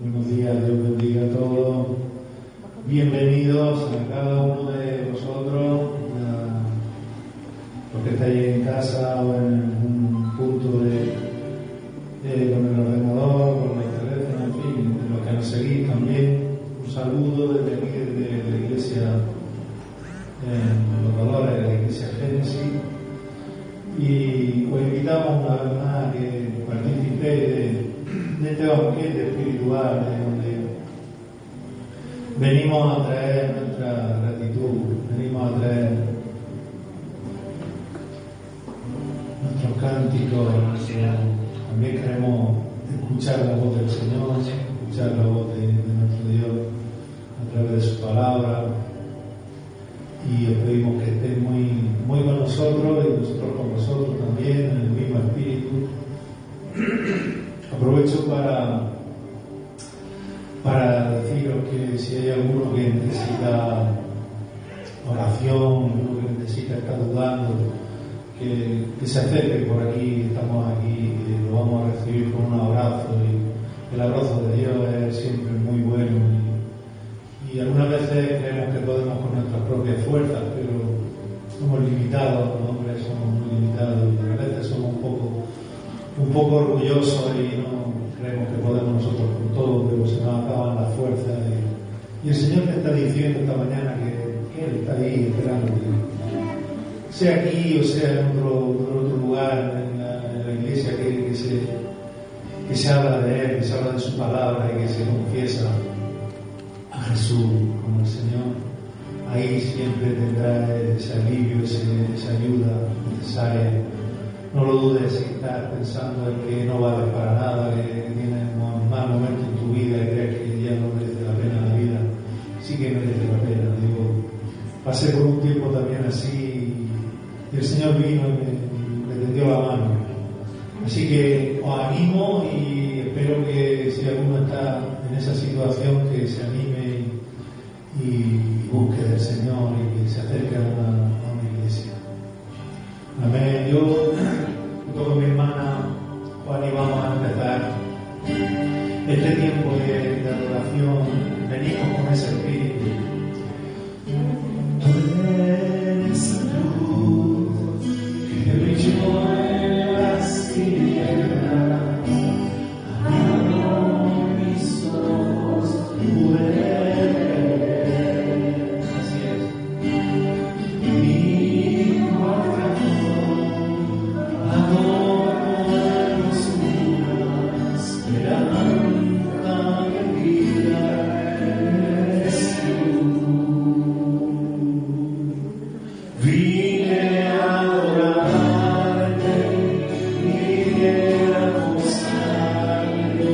Buenos días, Dios bendiga a todos. Bienvenidos a cada uno de vosotros, los que estáis en casa o en algún punto con el ordenador, con el teléfono, en fin, de los que nos seguís también. Un saludo desde aquí, desde la iglesia Los Dolores, de la iglesia Génesis. Y os invitamos una vez más a que participéis de este banquete espiritual, donde venimos a traer nuestra gratitud, venimos a traer nuestros cánticos, también queremos escuchar la voz del Señor, escuchar la voz de nuestro Dios a través de su palabra, y os pedimos que estéis muy con nosotros y nosotros con vosotros también, en el mismo espíritu. Aprovecho para deciros que si hay alguno que necesita oración, alguno que necesita estar dudando, que se acerque por aquí, estamos aquí, que lo vamos a recibir con un abrazo, y el abrazo de Dios es siempre muy bueno, y algunas veces creemos que podemos con nuestras propias fuerzas, pero somos limitados, los hombres somos muy limitados, y a veces somos un poco orgullosos y no creemos que podemos nosotros con todo, pero se nos acaban las fuerzas, y el Señor te está diciendo esta mañana que Él está ahí esperándote, sea aquí o sea en otro lugar, en la iglesia, que se habla de Él, que se habla de su palabra y que se confiesa a Jesús como el Señor. Ahí siempre tendrá ese alivio, esa ayuda necesaria. No lo dudes si estás pensando en que no vales para nada, que tienes mal momento en tu vida y crees que ya no merece la pena la vida. Sí que merece la pena. Pasé por un tiempo también así, y el Señor vino y me tendió la mano. Así que os animo, y espero que si alguno está en esa situación, que se anime y busque del Señor y que se acerque a una iglesia. Amén. Yo, junto con mi hermana Juani, vamos a empezar este tiempo de adoración. Venimos con ese espíritu. Tú eres la luz que brilló en las tinieblas, abrió mis ojos, pude ver. Así es. Mi corazón adora los muros, esperanza de vida eres tú. Vine a adorarte, vine a buscarte,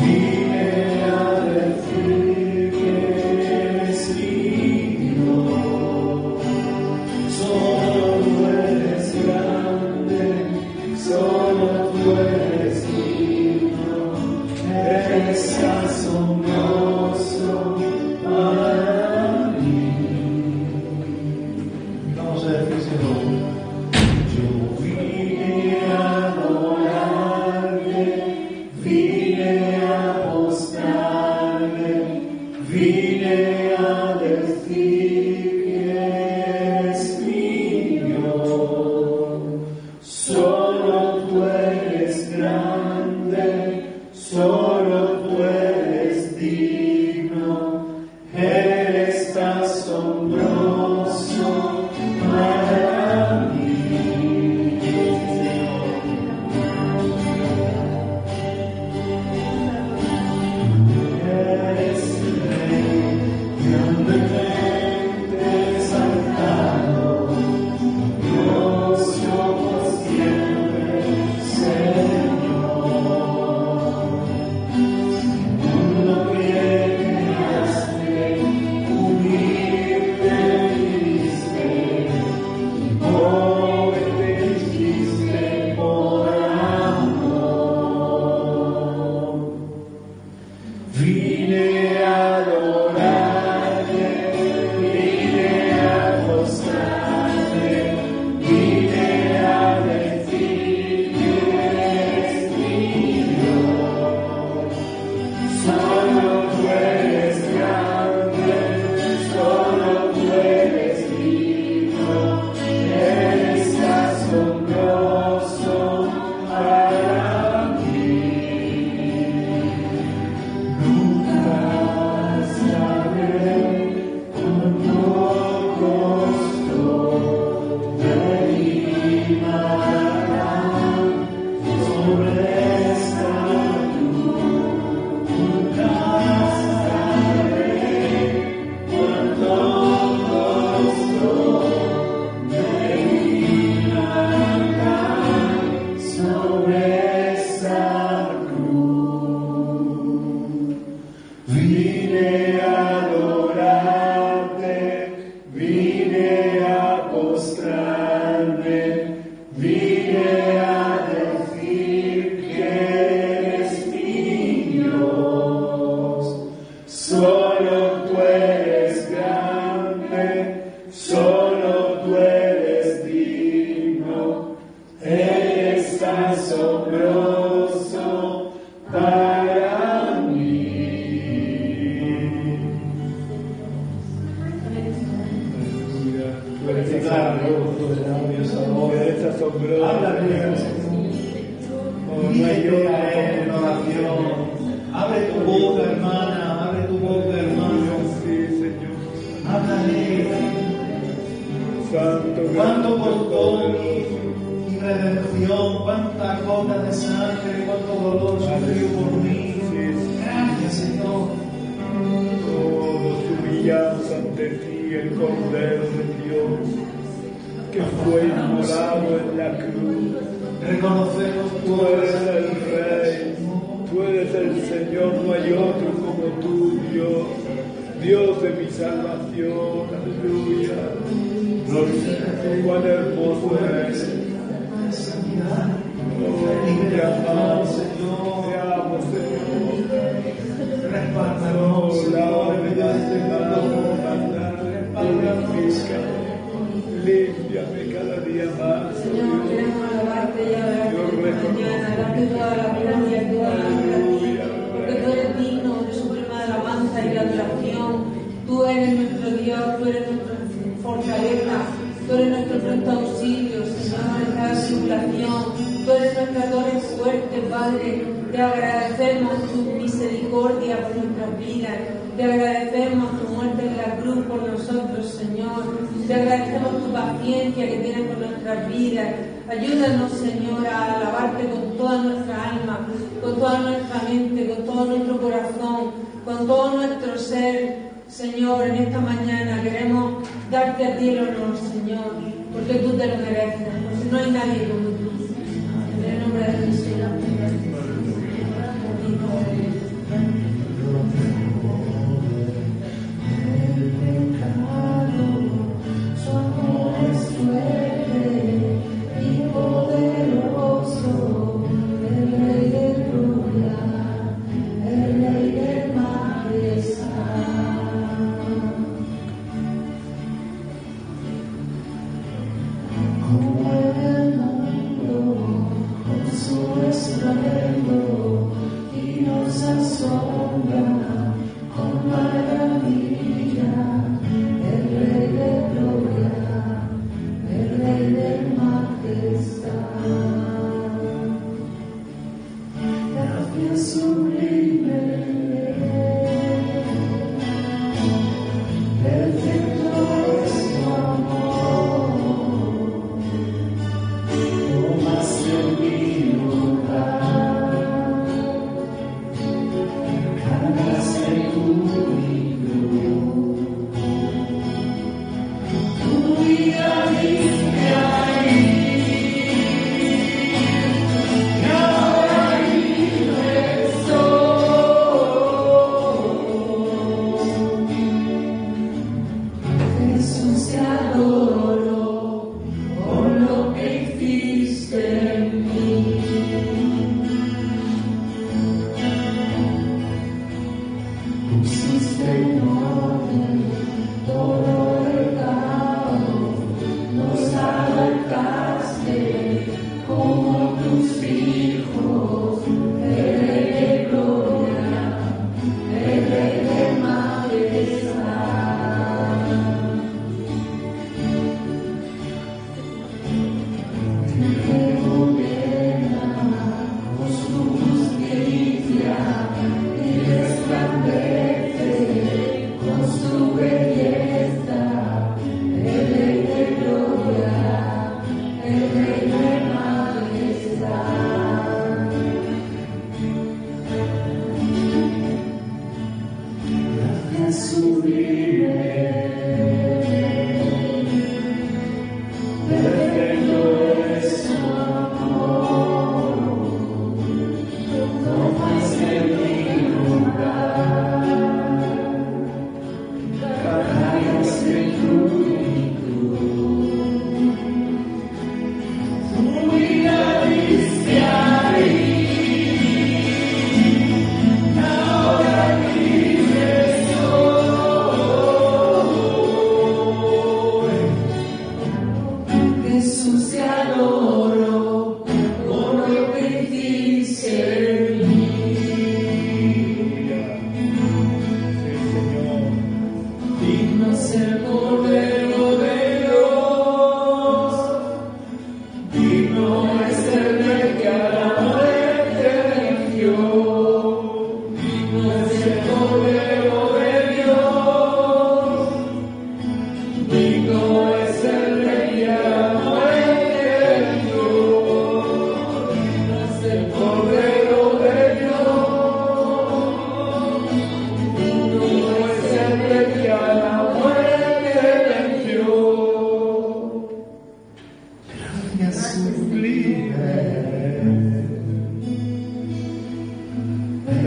vine a decir que eres mío. Solo tú eres grande, solo tú eres digno, eres asombroso para mí. Vamos a decírselo. Yo vine a adorarte, vine a postrarme, vine a decir que eres mío. Solo tú eres grande, solo tú eres digno, eres asombroso para mí. Eres rey, grandemente exaltado, Dios yo siempre, Señor. para mí. Tú eres asombroso. Háblale, no hay otra en oración. Abre tu boca, hermana. Abre tu boca, hermano. Sí, Señor. Háblale. Santo, Cuánto costó mi redención, cuánta gota de sangre, cuánto dolor sufrió por mí. Gracias, Señor. Todos humillamos ante ti, el Cordero de Dios, que fue inmolado en la cruz. Reconocemos Tú eres el Rey, tú eres el Señor, no hay otro como tú, Dios, Dios de mi salvación, aleluya. Cuán hermoso eres. Y te amamos, Señor. Te amo, Señor. Respáldanos, Señor, en medio de este límpiame cada día más. Señor, queremos alabarte y adorarte esta mañana, darte toda la gloria y toda la honra, porque tú eres digno de suprema alabanza y de adoración. Tú eres nuestro Dios, tú eres nuestra fortaleza, tú eres nuestro pronto auxilio, Señor, en cada tribulación. Tú eres nuestra torre fuerte, Padre. Te agradecemos tu misericordia por nuestras vidas. Te agradecemos tu muerte en la cruz por nosotros, Señor. Te agradecemos tu paciencia que tienes por nuestras vidas. Ayúdanos, Señor, a alabarte con toda nuestra alma, con toda nuestra mente, con todo nuestro corazón, con todo nuestro ser. Señor, en esta mañana queremos darte a ti el honor, Señor, porque tú te lo mereces, porque no hay nadie como tú. En el nombre de Jesús. Ahora vive soy.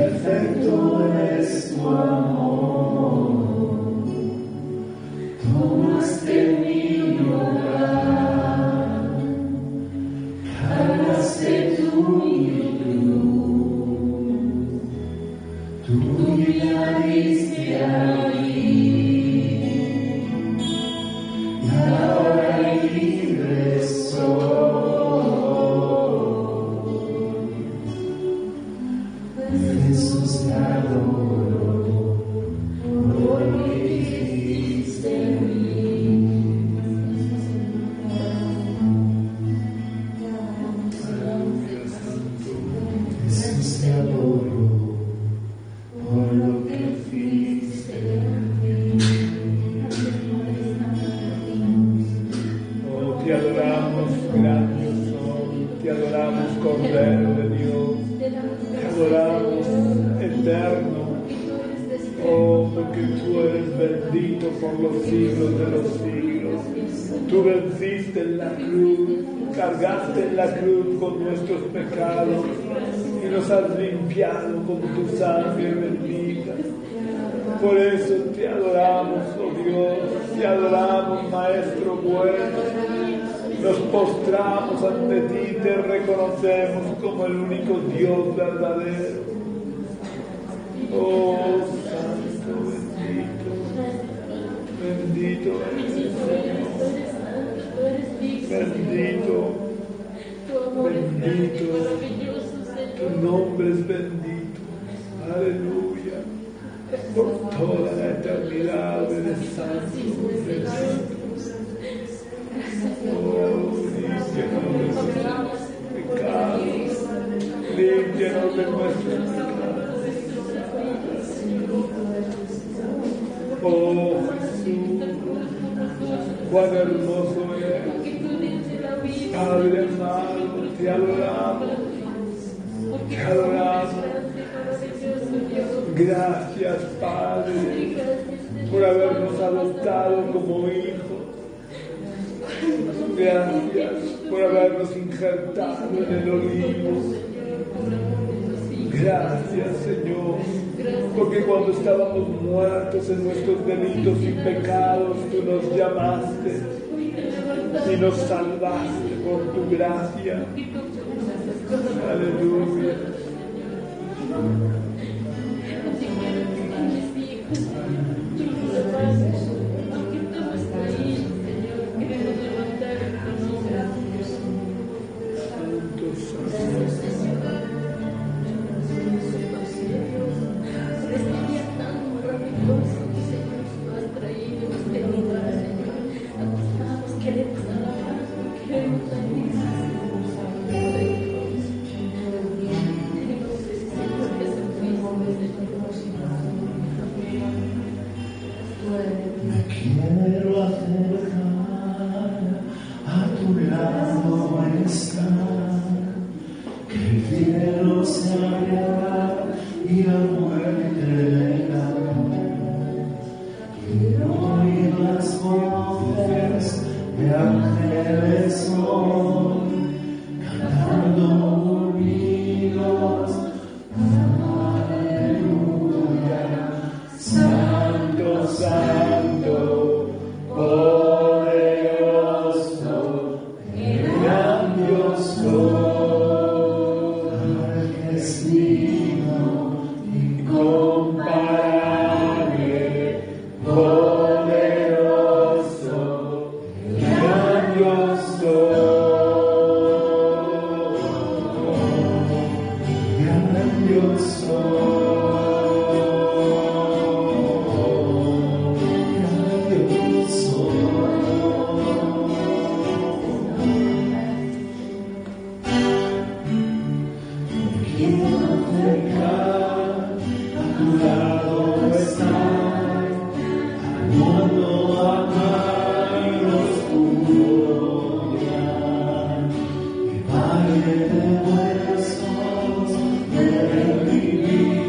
perfecto es tu amor. Tomaste mi lugar, cargaste tu cruz, tu vida diste a mí, y ahora libre soy. Jesús te adoro, por lo que hiciste en mí. Jesús te adoro, por lo que hiciste en mí. Oh, te adoramos, gran Dios, te adoramos, Cordero de Dios. Te adoramos, eterno, oh, porque tú eres bendito por los siglos de los siglos. Tú venciste en la cruz, cargaste en la cruz con nuestros pecados y nos has limpiado con tu sangre bendita. Por eso te adoramos, oh Dios, te adoramos, Maestro bueno. Nos postramos ante ti, te reconocemos como el único Dios verdadero. Oh, Santo, bendito eres, Señor. Bendito, tu nombre es bendito. Aleluya. Por toda la eternidad eres santo, bendito. Oh, límpianos de nuestros pecados, límpianos de nuestros pecados. Oh Jesús, cuán hermoso eres, Padre amado, te adoramos, te adoramos. Gracias, Padre, por habernos adoptado como hijos. Gracias por habernos injertado en el olivo. Gracias, Señor, porque cuando estábamos muertos en nuestros delitos y pecados, tú nos llamaste y nos salvaste por tu gracia. Aleluya. de huesos, de vivir.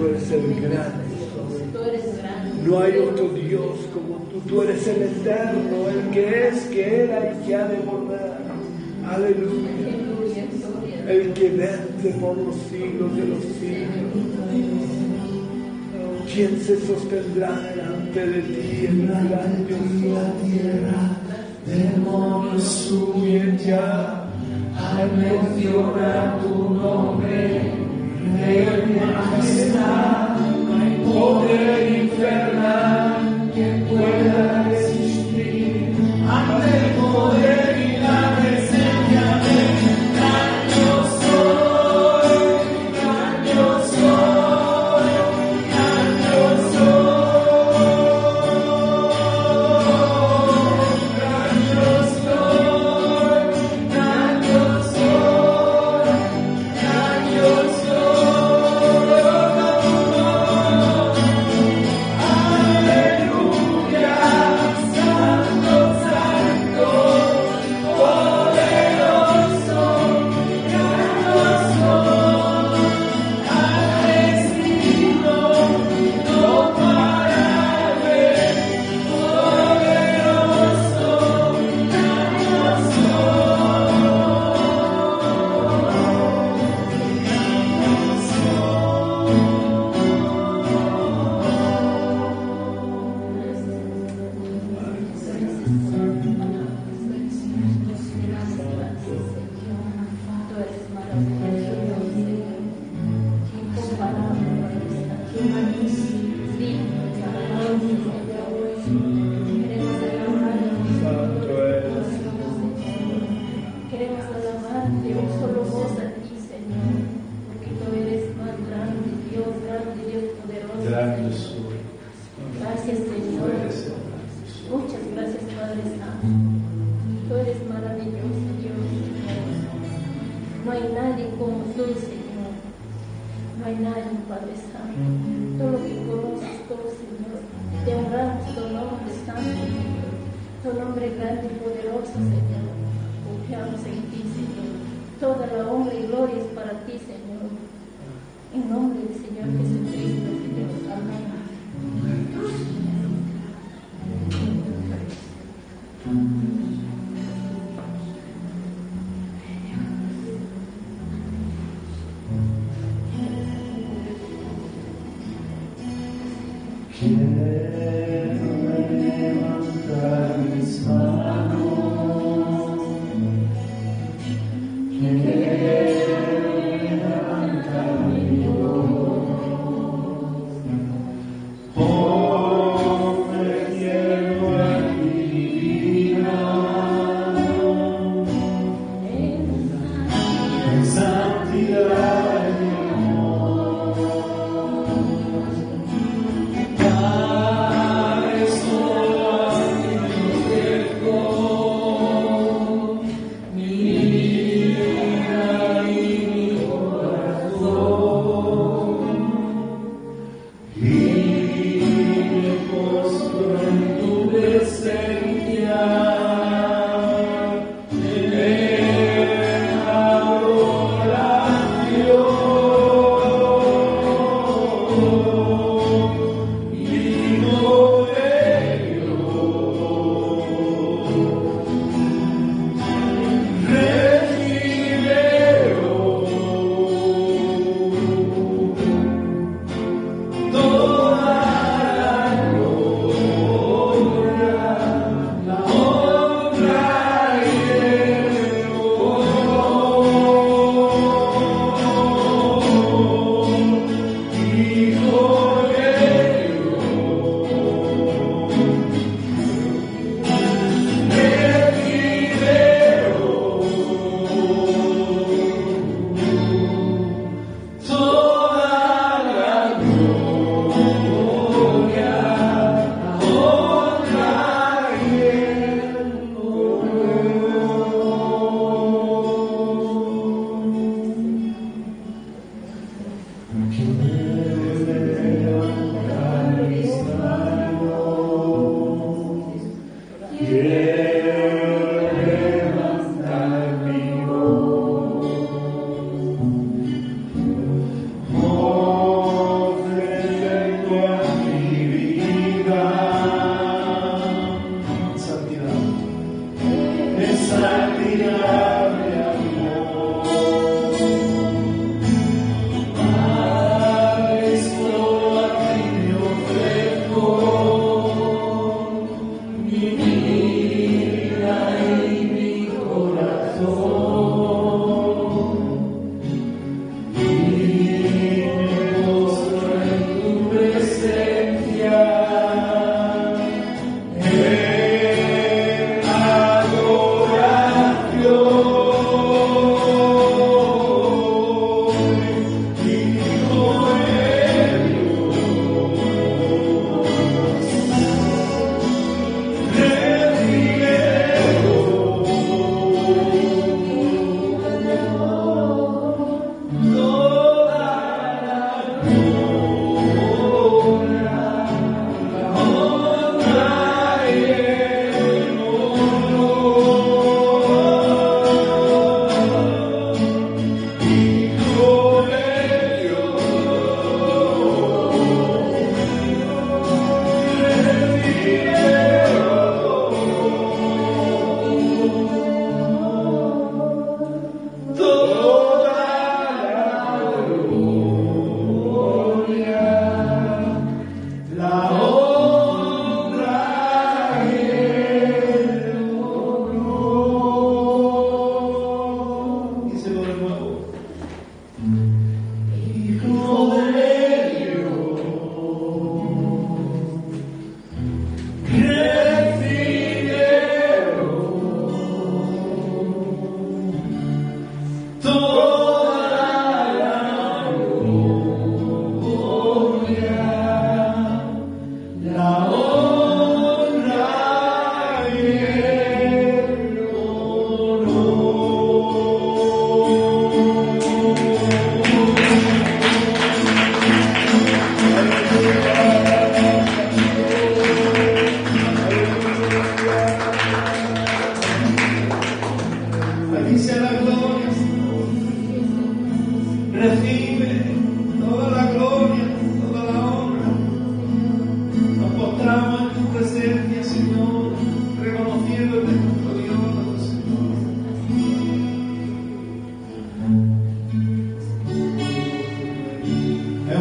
Tú eres el grande. Tú eres grande. No hay otro Dios como tú. Tú eres el eterno, el que es, que era y que ha de volver. Aleluya. El que vence por los siglos de los siglos. ¿Quién se sostendrá delante de ti en la gran tierra? Demonios huyen ya al mencionar tu nombre. De majestad no hay poder infernal que pueda resistir ante el poder y la presencia de gran yo soy, gran yo soy, gran yo soy, gran yo soy, gran yo soy, gran yo soy.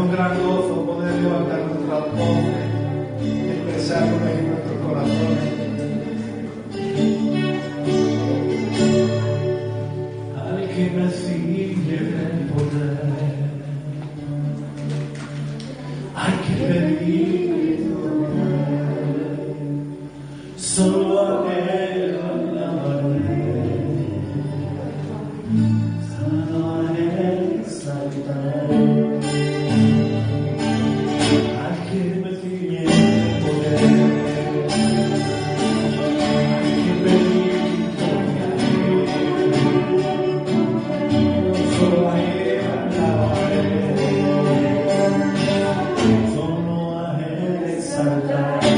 un gran gozo poder levantar nuestras voces, expresarlo en nuestros corazones. Al que me sigue el poder, hay que pedir solo a él alabaré, solo a él exaltaré. Al que me sigue el poder, hay que pedir solo a él alabaré, solo a él exaltaré.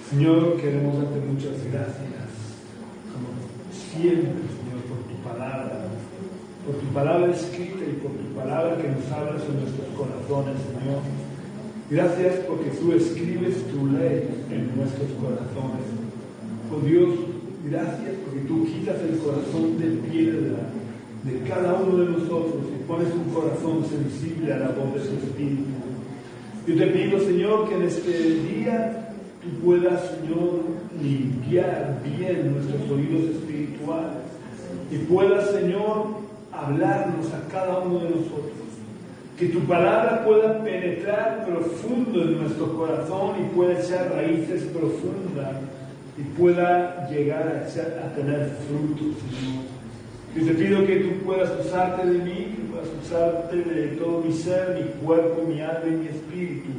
Señor, queremos darte muchas gracias, como siempre, Señor, por tu palabra escrita y por tu palabra que nos hablas en nuestros corazones, Señor. Gracias porque tú escribes tu ley en nuestros corazones. Oh Dios, gracias porque tú quitas el corazón de piedra de cada uno de nosotros y pones un corazón sensible a la voz de tu Espíritu. Yo te pido, Señor, que en este día tú puedas, Señor, limpiar bien nuestros oídos espirituales y puedas, Señor, hablarnos a cada uno de nosotros. Que tu palabra pueda penetrar profundo en nuestro corazón y pueda echar raíces profundas y pueda llegar a tener frutos, Señor. Yo te pido que tú puedas usarte de mí, que puedas usarte de todo mi ser, mi cuerpo, mi alma y mi espíritu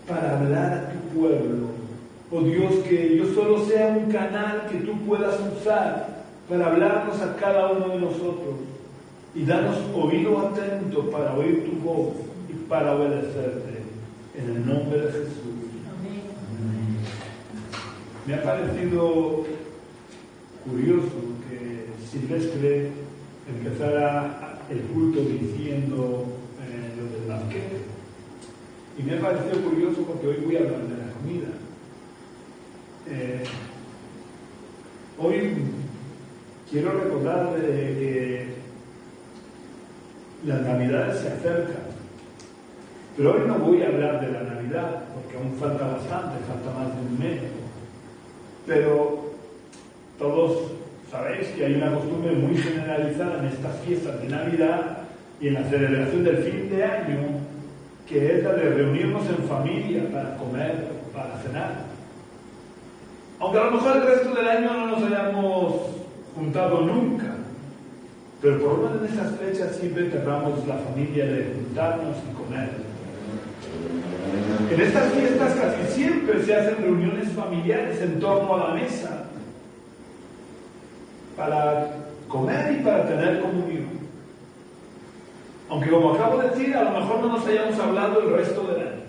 para hablar a tu pueblo. Oh Dios, que yo solo sea un canal que tú puedas usar para hablarnos a cada uno de nosotros y darnos oído atento para oír tu voz y para obedecerte. En el nombre de Jesús. Amén. Me ha parecido curioso que Silvestre empezara el culto diciendo lo del banquete. Y me ha parecido curioso porque hoy voy a hablar de la comida. Hoy quiero recordarle que las Navidades se acercan, pero hoy no voy a hablar de la Navidad porque aún falta bastante, falta más de un mes, pero todos sabéis que hay una costumbre muy generalizada en estas fiestas de Navidad y en la celebración del fin de año que es la de reunirnos en familia para comer, para cenar. Aunque a lo mejor el resto del año no nos hayamos juntado nunca, pero por lo menos en esas fechas siempre tratamos la familia de juntarnos y comer. En estas fiestas casi siempre se hacen reuniones familiares en torno a la mesa para comer y para tener comunión. Aunque como acabo de decir, a lo mejor no nos hayamos hablado el resto del año.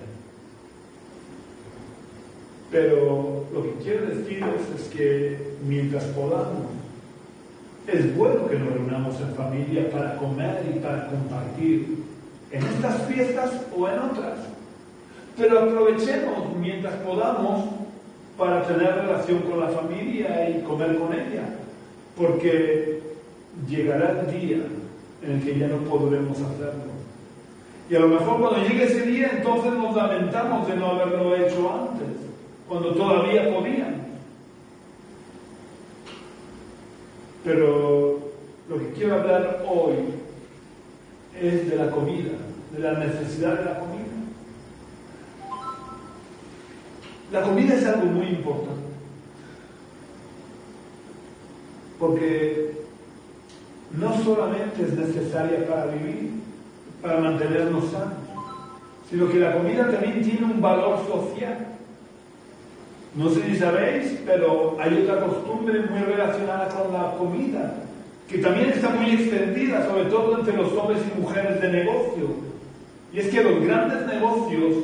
Pero lo que quiero deciros es que mientras podamos, es bueno que nos reunamos en familia para comer y para compartir en estas fiestas o en otras. Pero aprovechemos mientras podamos para tener relación con la familia y comer con ella, porque llegará el día en el que ya no podremos hacerlo. Y a lo mejor cuando llegue ese día, entonces nos lamentamos de no haberlo hecho antes, cuando todavía podíamos. Pero lo que quiero hablar hoy es de la comida, de la necesidad de la comida. La comida es algo muy importante, porque no solamente es necesaria para vivir, para mantenernos sanos, sino que la comida también tiene un valor social. No sé si sabéis, pero hay otra costumbre muy relacionada con la comida, que también está muy extendida, sobre todo entre los hombres y mujeres de negocio. Y es que los grandes negocios,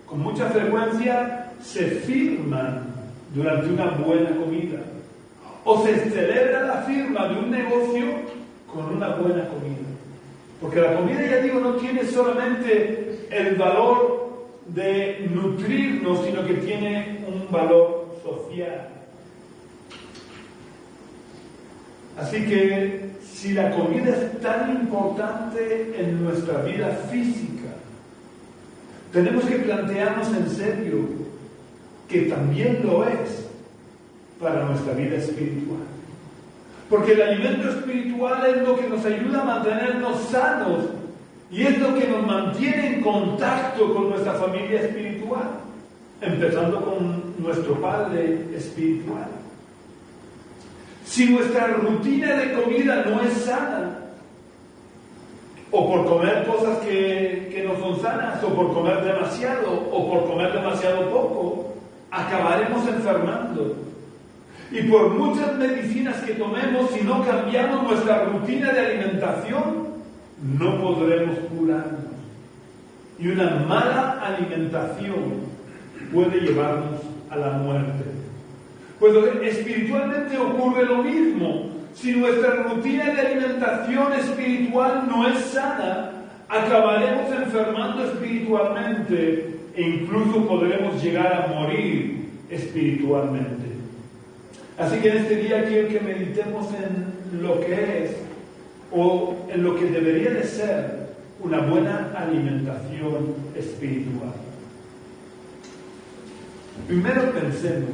con mucha frecuencia, se firman durante una buena comida. O se celebra la firma de un negocio con una buena comida. Porque la comida, ya digo, no tiene solamente el valor de nutrirnos, sino que tiene un valor social. Así que si la comida es tan importante en nuestra vida física, tenemos que plantearnos en serio que también lo es para nuestra vida espiritual. Porque el alimento espiritual es lo que nos ayuda a mantenernos sanos y es lo que nos mantiene en contacto con nuestra familia espiritual, empezando con nuestro Padre espiritual. Si nuestra rutina de comida no es sana, o por comer cosas que no son sanas, o por comer demasiado, o por comer demasiado poco, acabaremos enfermando. Y por muchas medicinas que tomemos, si no cambiamos nuestra rutina de alimentación, no podremos curarnos. Y una mala alimentación puede llevarnos a la muerte. Pues espiritualmente ocurre lo mismo. Si nuestra rutina de alimentación espiritual no es sana, acabaremos enfermando espiritualmente e incluso podremos llegar a morir espiritualmente. Así que en este día quiero que meditemos en lo que es o en lo que debería de ser una buena alimentación espiritual. Primero pensemos,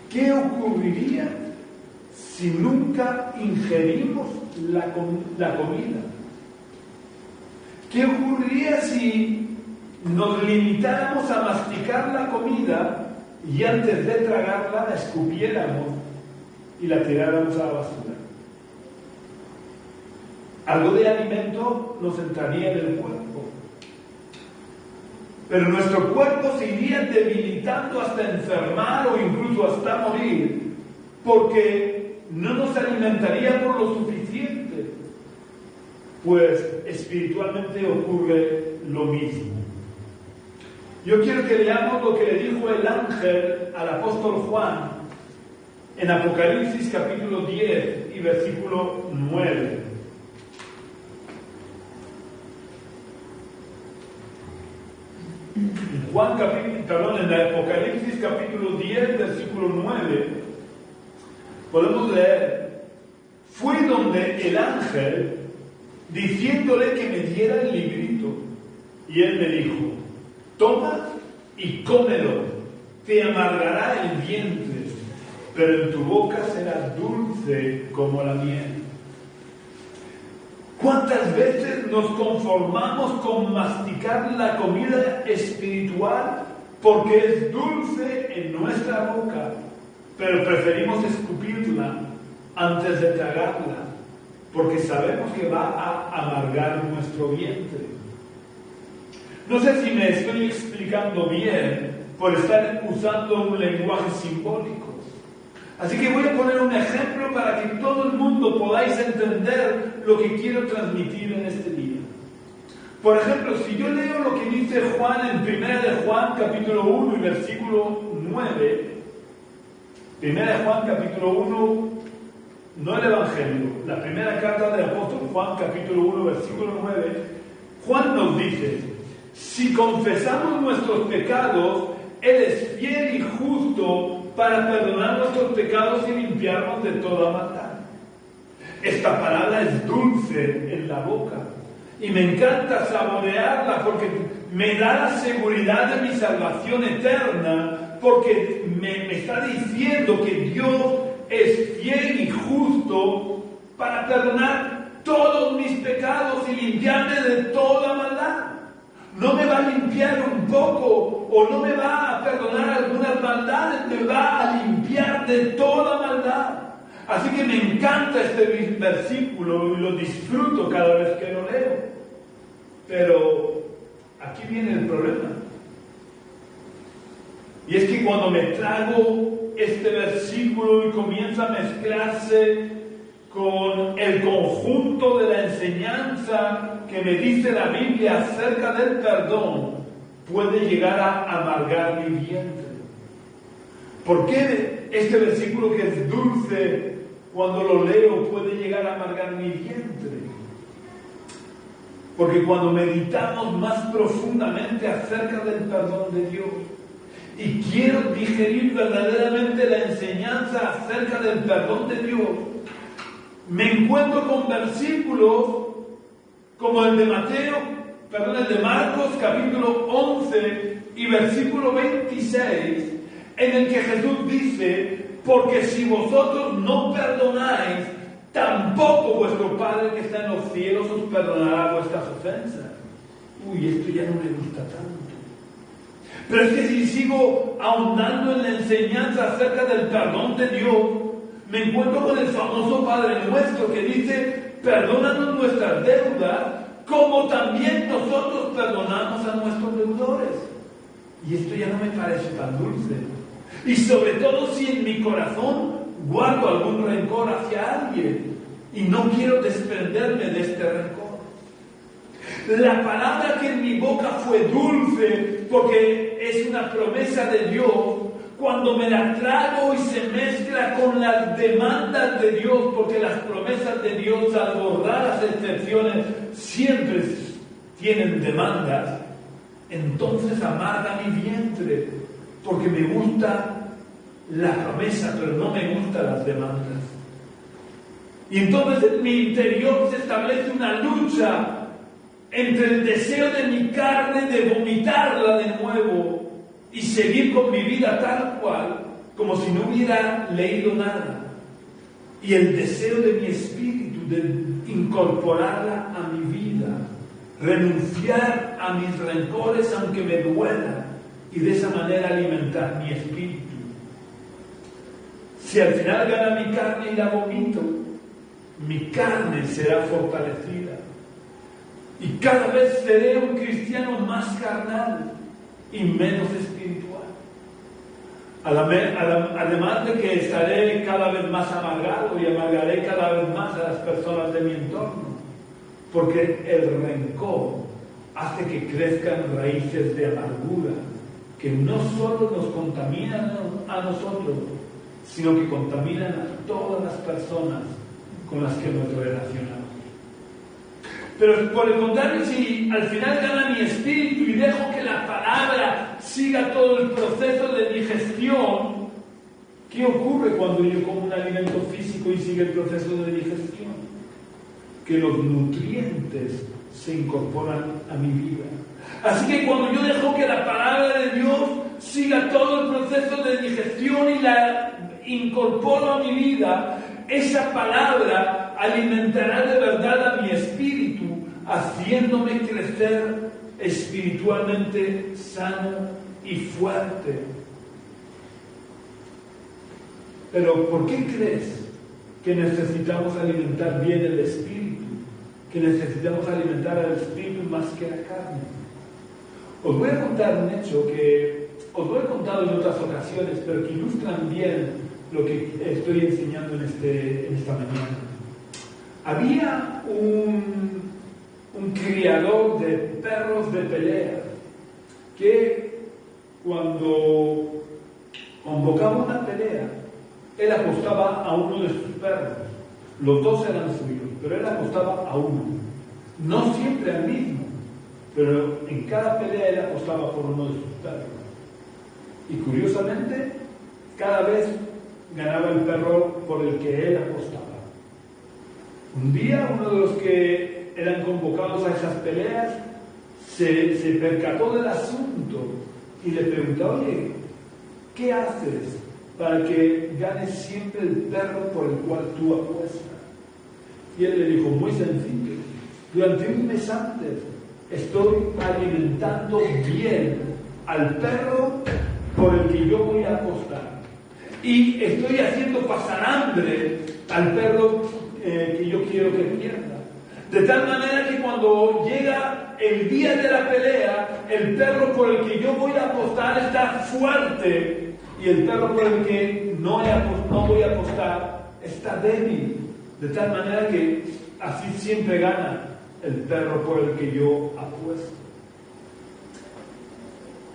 ¿qué ocurriría si nunca ingerimos la comida? ¿Qué ocurriría si nos limitáramos a masticar la comida y antes de tragarla la escupiéramos y la tiráramos a la basura? Algo de alimento nos entraría en el cuerpo, pero nuestro cuerpo se iría debilitando hasta enfermar o incluso hasta morir, porque no nos alimentaríamos lo suficiente. Pues espiritualmente ocurre lo mismo. Yo quiero que leamos lo que le dijo el ángel al apóstol Juan en Apocalipsis capítulo 10 y versículo 9. En Apocalipsis capítulo 10 versículo 9 podemos leer: fui donde el ángel diciéndole que me diera el librito, y él me dijo: toma y cómelo, te amargará el vientre, pero en tu boca será dulce como la miel. ¿Cuántas veces nos conformamos con masticar la comida espiritual porque es dulce en nuestra boca, pero preferimos escupirla antes de tragarla porque sabemos que va a amargar nuestro vientre? No sé si me estoy explicando bien por estar usando un lenguaje simbólico. Así que voy a poner un ejemplo para que todo el mundo podáis entender lo que quiero transmitir en este día. Por ejemplo, si yo leo lo que dice Juan en 1 de Juan capítulo 1 y versículo 9, 1 de Juan capítulo 1, no el Evangelio, la primera carta del apóstol Juan capítulo 1 versículo 9, Juan nos dice: si confesamos nuestros pecados, Él es fiel y justo para perdonar nuestros pecados y limpiarnos de toda maldad. Esta palabra es dulce en la boca y me encanta saborearla porque me da la seguridad de mi salvación eterna, porque me está diciendo que Dios es fiel y justo para perdonar todos mis pecados y limpiarme de toda maldad. No me va a limpiar un poco o no me va a perdonar algunas maldades, me va a limpiar de toda maldad. Así que me encanta este versículo y lo disfruto cada vez que lo leo. Pero aquí viene el problema. Y es que cuando me trago este versículo y comienza a mezclarse con el conjunto de la enseñanza que me dice la Biblia acerca del perdón, puede llegar a amargar mi vientre. ¿Por qué este versículo que es dulce, cuando lo leo, puede llegar a amargar mi vientre? Porque cuando meditamos más profundamente acerca del perdón de Dios y quiero digerir verdaderamente la enseñanza acerca del perdón de Dios, me encuentro con versículos como el de el de Marcos capítulo 11 y versículo 26, en el que Jesús dice: porque si vosotros no perdonáis, tampoco vuestro Padre que está en los cielos os perdonará vuestras ofensas. Uy, esto ya no me gusta tanto. Pero es que si sigo ahondando en la enseñanza acerca del perdón de Dios, me encuentro con el famoso Padre Nuestro que dice: perdónanos nuestras deudas, como también nosotros perdonamos a nuestros deudores. Y esto ya no me parece tan dulce. Y sobre todo si en mi corazón guardo algún rencor hacia alguien y no quiero desprenderme de este rencor. La palabra que en mi boca fue dulce porque es una promesa de Dios, cuando me la trago y se mezcla con las demandas de Dios, porque las promesas de Dios, salvo raras excepciones, siempre tienen demandas, entonces amarga mi vientre, porque me gusta la promesa, pero no me gustan las demandas. Y entonces en mi interior se establece una lucha entre el deseo de mi carne de vomitarla de nuevo y seguir con mi vida tal cual, como si no hubiera leído nada, y el deseo de mi espíritu de incorporarla a mi vida, renunciar a mis rencores aunque me duela, y de esa manera alimentar mi espíritu. Si al final gana mi carne y la vomito, mi carne será fortalecida y cada vez seré un cristiano más carnal y menos espiritual. Además de que estaré cada vez más amargado y amargaré cada vez más a las personas de mi entorno, porque el rencor hace que crezcan raíces de amargura que no solo nos contaminan a nosotros, sino que contaminan a todas las personas con las que nos relacionamos. Pero por el contrario, si al final gana mi espíritu y dejo que la palabra siga todo el proceso de digestión, ¿qué ocurre cuando yo como un alimento físico y sigue el proceso de digestión? Que los nutrientes se incorporan a mi vida. Así que cuando yo dejo que la palabra de Dios siga todo el proceso de digestión y la incorporo a mi vida, esa palabra alimentará de verdad a mi espíritu, haciéndome crecer espiritualmente sano y fuerte. Pero ¿por qué crees que necesitamos alimentar bien el espíritu? Que necesitamos alimentar al espíritu más que la carne. Os voy a contar un hecho que os lo he contado en otras ocasiones, pero que ilustran bien lo que estoy enseñando en esta mañana. Había un criador de perros de pelea que cuando convocaba una pelea, él apostaba a uno de sus perros. Los dos eran suyos, pero él apostaba a uno. No siempre al mismo, pero en cada pelea él apostaba por uno de sus perros. Y curiosamente, cada vez ganaba el perro por el que él apostaba. Un día, uno de los que eran convocados a esas peleas se percató del asunto y le preguntó: oye, ¿qué haces para que ganes siempre el perro por el cual tú apuestas? Y él le dijo: muy sencillo, durante un mes antes estoy alimentando bien al perro por el que yo voy a apostar, y estoy haciendo pasar hambre al perro que yo quiero que pierda, de tal manera que cuando llega el día de la pelea, el perro por el que yo voy a apostar está fuerte y el perro por el que no voy a apostar está débil, de tal manera que así siempre gana el perro por el que yo apuesto.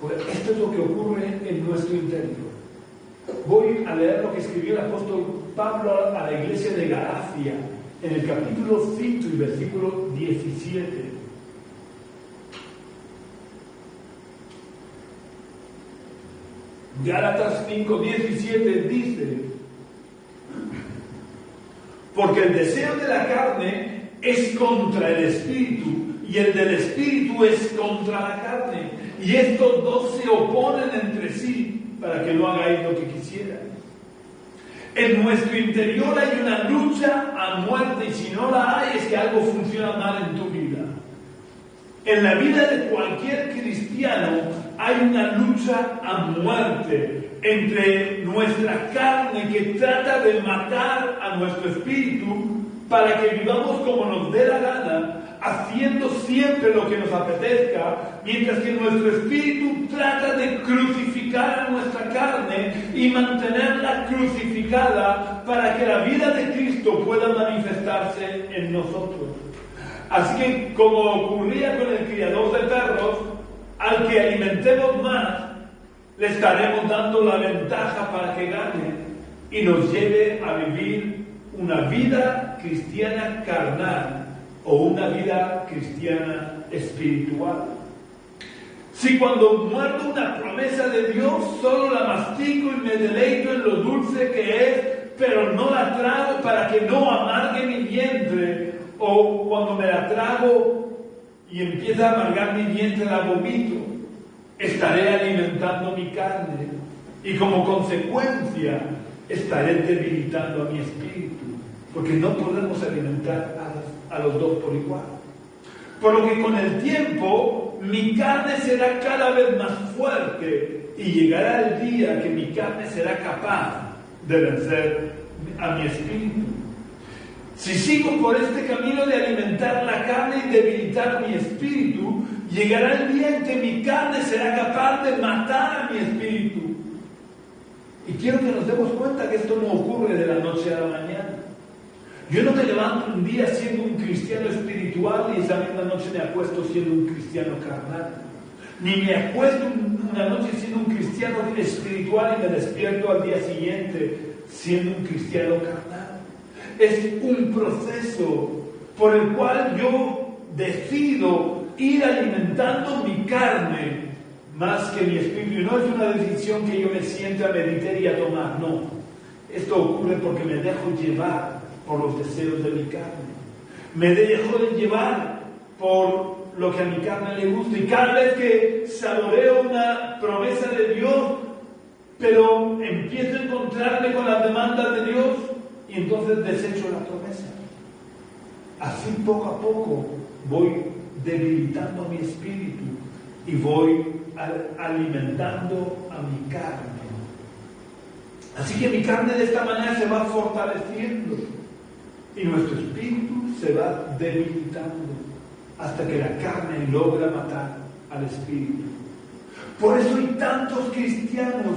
Pues esto es lo que ocurre en nuestro interior. Voy a leer lo que escribió el apóstol Pablo a la iglesia de Galacia, en el capítulo 5 y versículo 17. Gálatas 5:17 dice: porque el deseo de la carne es contra el espíritu, y el del espíritu es contra la carne, y estos dos se oponen entre sí para que no hagáis lo que quisieran. En nuestro interior hay una lucha a muerte, y si no la hay es que algo funciona mal en tu vida. En la vida de cualquier cristiano hay una lucha a muerte entre nuestra carne, que trata de matar a nuestro espíritu para que vivamos como nos dé la gana, haciendo siempre lo que nos apetezca, mientras que nuestro espíritu trata de crucificar a nuestra carne y mantenerla crucificada para que la vida de Cristo pueda manifestarse en nosotros. Así que, como ocurría con el criador de perros, al que alimentemos más, le estaremos dando la ventaja para que gane y nos lleve a vivir una vida cristiana carnal o una vida cristiana espiritual. Si cuando muerdo una promesa de Dios solo la mastico y me deleito en lo dulce que es, pero no la trago para que no amargue mi vientre, o cuando me la trago y empieza a amargar mi vientre, la vomito, estaré alimentando mi carne y como consecuencia estaré debilitando a mi espíritu, porque no podemos alimentar a los dos por igual. Por lo que con el tiempo mi carne será cada vez más fuerte y llegará el día que mi carne será capaz de vencer a mi espíritu. Si sigo por este camino de alimentar la carne y debilitar mi espíritu, llegará el día en que mi carne será capaz de matar a mi espíritu. Y quiero que nos demos cuenta que esto no ocurre de la noche a la mañana. Yo no me levanto un día siendo un cristiano espiritual y esa misma noche me acuesto siendo un cristiano carnal. Ni me acuesto una noche siendo un cristiano espiritual y me despierto al día siguiente siendo un cristiano carnal. Es un proceso por el cual yo decido ir alimentando mi carne más que mi espíritu. Y no es una decisión que yo me siente a meditar y a tomar, no. Esto ocurre porque me dejo llevar por los deseos de mi carne. Me dejo de llevar por lo que a mi carne le gusta. Y cada vez que saboreo una promesa de Dios, pero empiezo a encontrarme con las demandas de Dios, y entonces desecho la promesa. así poco a poco voy debilitando mi espíritu y voy alimentando a mi carne. Así que mi carne de esta manera se va fortaleciendo y nuestro espíritu se va debilitando hasta que la carne logra matar al espíritu. Por eso hay tantos cristianos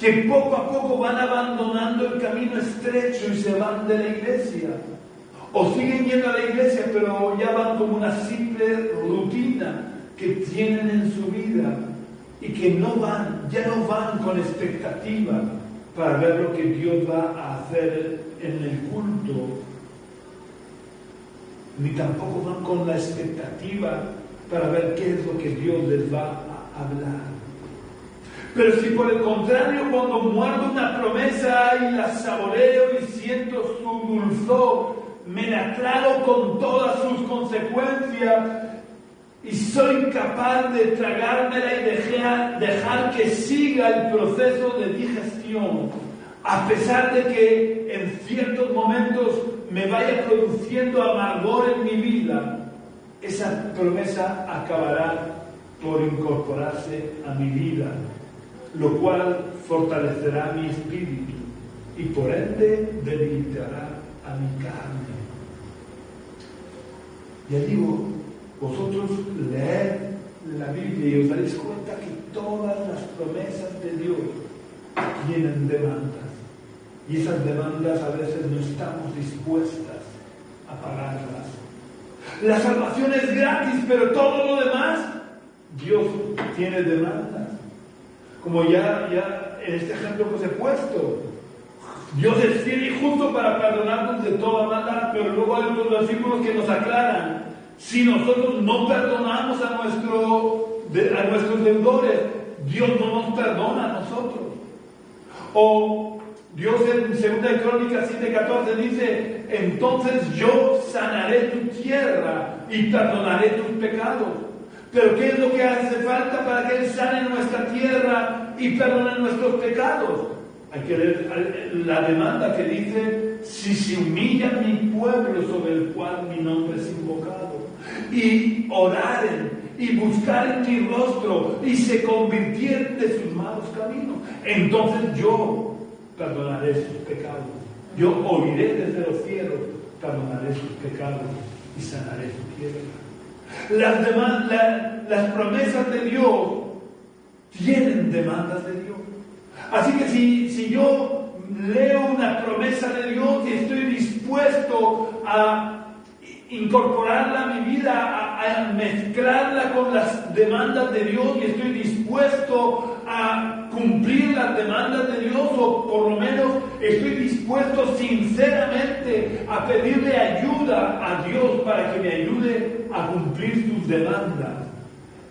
que poco a poco van abandonando el camino estrecho y se van de la iglesia. O siguen yendo a la iglesia, pero ya van como una simple rutina que tienen en su vida y que ya no van con expectativa para ver lo que Dios va a hacer en el culto, ni tampoco van con la expectativa para ver qué es lo que Dios les va a hablar. Pero si por el contrario, cuando muerdo una promesa y la saboreo y siento su dulzor, me la trago con todas sus consecuencias y soy capaz de tragármela y dejar que siga el proceso de digestión, a pesar de que en ciertos momentos me vaya produciendo amargor en mi vida, esa promesa acabará por incorporarse a mi vida, lo cual fortalecerá mi espíritu y por ende debilitará a mi carne. Ya digo, vosotros leed la Biblia y os daréis cuenta que todas las promesas de Dios tienen demandas. Y esas demandas a veces no estamos dispuestas a pagarlas. La salvación es gratis, pero todo lo demás, Dios tiene demandas. Como ya en este ejemplo que os he puesto, Dios es fiel y justo para perdonarnos de toda maldad, pero luego hay otros versículos que nos aclaran: si nosotros no perdonamos a nuestros deudores, Dios no nos perdona a nosotros. O Dios en 2 Crónicas 7:14 dice: entonces yo sanaré tu tierra y perdonaré tus pecados. Pero ¿qué es lo que hace falta para que Él sane nuestra tierra y perdone nuestros pecados? Hay que leer la demanda que dice: si se humilla mi pueblo sobre el cual mi nombre es invocado, y oraren y buscaren mi rostro y se convirtieren de sus malos caminos, entonces yo perdonaré sus pecados. Yo oiré desde los cielos, perdonaré sus pecados y sanaré su tierra. Las promesas de Dios tienen demandas de Dios. Así que si yo leo una promesa de Dios y estoy dispuesto a incorporarla a mi vida, a mezclarla con las demandas de Dios, y estoy dispuesto a cumplir las demandas de Dios, o por lo menos estoy dispuesto sinceramente a pedirle ayuda a Dios para que me ayude a cumplir sus demandas,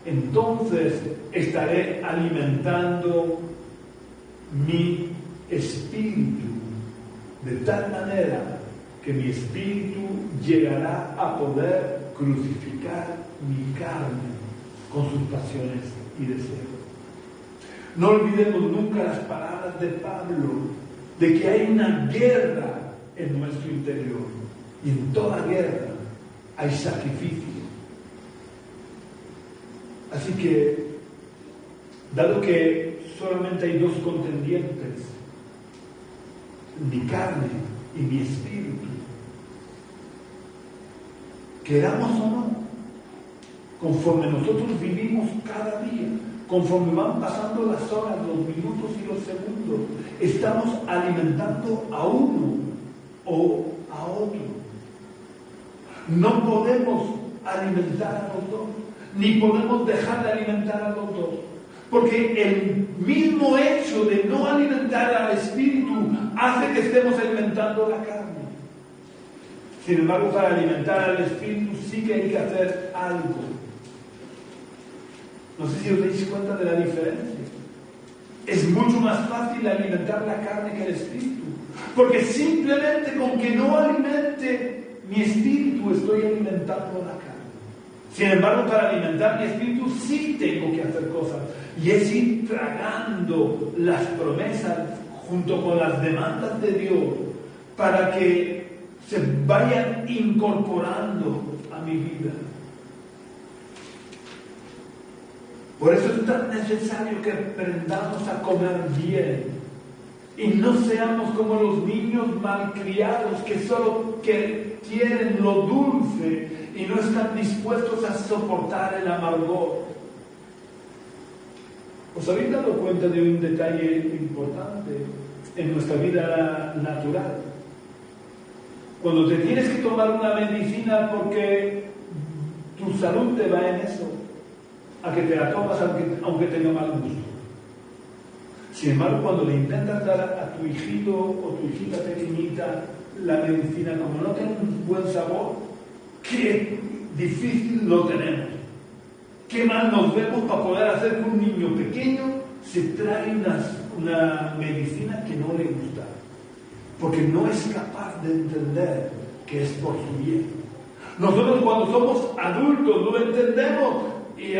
entonces estaré alimentando mi espíritu de tal manera que mi espíritu llegará a poder crucificar mi carne con sus pasiones y deseos. No olvidemos nunca las palabras de Pablo de que hay una guerra en nuestro interior, y en toda guerra hay sacrificio. Así que, dado que solamente hay dos contendientes, mi carne y mi espíritu, queramos o no, conforme nosotros vivimos cada día, conforme van pasando las horas, los minutos y los segundos, estamos alimentando a uno o a otro. No podemos alimentar a los dos, ni podemos dejar de alimentar a los dos, porque el mismo hecho de no alimentar al espíritu hace que estemos alimentando la carne. Sin embargo, para alimentar al espíritu sí que hay que hacer algo. No sé si os dais cuenta de la diferencia. Es mucho más fácil alimentar la carne que el espíritu, porque simplemente con que no alimente mi espíritu estoy alimentando la carne. Sin embargo, para alimentar mi espíritu sí tengo que hacer cosas, y es ir tragando las promesas junto con las demandas de Dios, para que se vayan incorporando a mi vida. Por eso es tan necesario que aprendamos a comer bien y no seamos como los niños malcriados que solo quieren lo dulce y no están dispuestos a soportar el amargor. ¿Os habéis dado cuenta de un detalle importante en nuestra vida natural? Cuando te tienes que tomar una medicina porque tu salud te va en eso, a que te la tomas aunque tenga mal gusto. Sin embargo, cuando le intentas dar a tu hijito o tu hijita pequeñita la medicina, como no tiene un buen sabor, qué difícil lo tenemos. Qué mal nos vemos para poder hacer que un niño pequeño se trague una medicina que no le gusta, porque no es capaz de entender que es por su bien. Nosotros cuando somos adultos lo entendemos y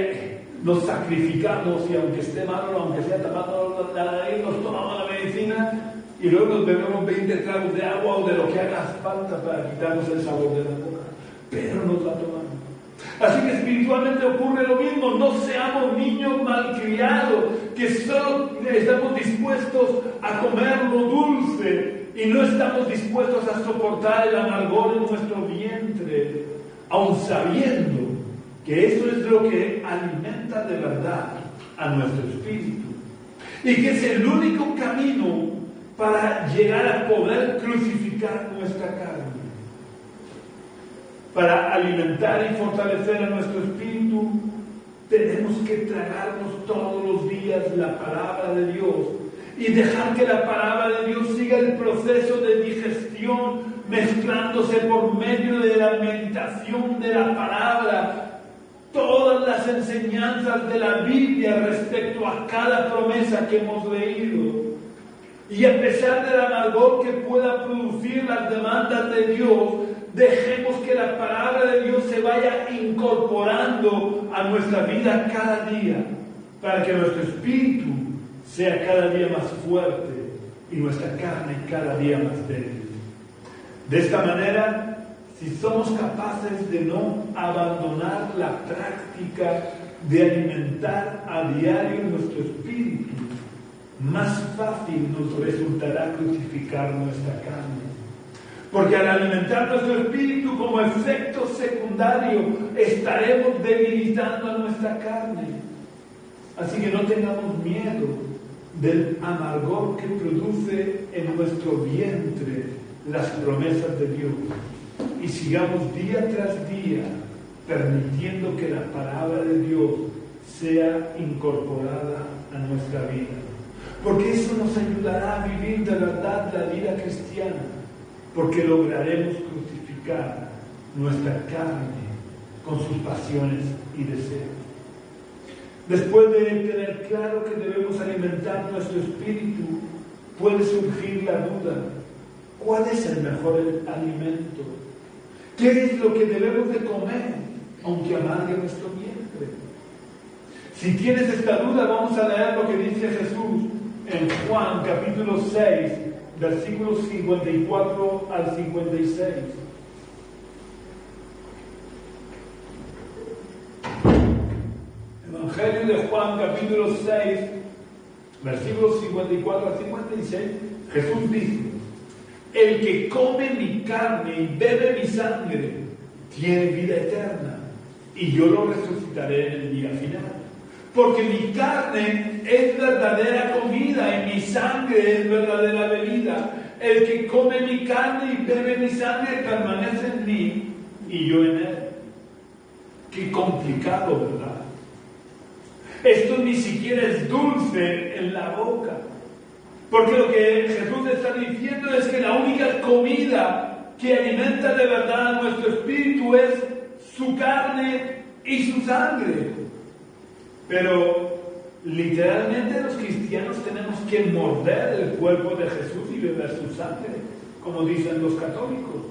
nos sacrificamos, y aunque esté malo, aunque sea tapando la nariz, nos tomamos la medicina y luego nos bebemos 20 tragos de agua o de lo que haga falta para quitarnos el sabor de la boca, pero nos la tomamos. Así que espiritualmente ocurre lo mismo. No seamos niños malcriados que solo estamos dispuestos a comer lo dulce y no estamos dispuestos a soportar el amargor en nuestro vientre, aun sabiendo que eso es lo que alimenta de verdad a nuestro espíritu y que es el único camino para llegar a poder crucificar nuestra carne. Para alimentar y fortalecer a nuestro espíritu, tenemos que tragarnos todos los días la palabra de Dios y dejar que la palabra de Dios siga el proceso de digestión, mezclándose por medio de la meditación de la palabra, todas las enseñanzas de la Biblia respecto a cada promesa que hemos leído. Y a pesar del amargor que pueda producir las demandas de Dios, dejemos que la palabra de Dios se vaya incorporando a nuestra vida cada día, para que nuestro espíritu sea cada día más fuerte y nuestra carne cada día más débil. De esta manera, si somos capaces de no abandonar la práctica de alimentar a diario nuestro espíritu, más fácil nos resultará crucificar nuestra carne. Porque al alimentar nuestro espíritu como efecto secundario, estaremos debilitando a nuestra carne. Así que no tengamos miedo del amargor que produce en nuestro vientre las promesas de Dios. Y sigamos día tras día permitiendo que la palabra de Dios sea incorporada a nuestra vida. Porque eso nos ayudará a vivir de verdad la vida cristiana. Porque lograremos crucificar nuestra carne con sus pasiones y deseos. Después de tener claro que debemos alimentar nuestro espíritu, puede surgir la duda: ¿cuál es el mejor alimento? ¿Qué es lo que debemos de comer, aunque amargue nuestro vientre? Si tienes esta duda, vamos a leer lo que dice Jesús en Juan capítulo 6, versículos 54 al 56. Evangelio de Juan capítulo 6, versículos 54 al 56, Jesús dice: el que come mi carne y bebe mi sangre tiene vida eterna, y yo lo resucitaré en el día final. Porque mi carne es verdadera comida y mi sangre es verdadera bebida. El que come mi carne y bebe mi sangre permanece en mí y yo en él. Qué complicado, ¿verdad? Esto ni siquiera es dulce en la boca. Porque lo que Jesús está diciendo es que la única comida que alimenta de verdad a nuestro espíritu es su carne y su sangre. Pero literalmente los cristianos tenemos que morder el cuerpo de Jesús y beber su sangre, como dicen los católicos.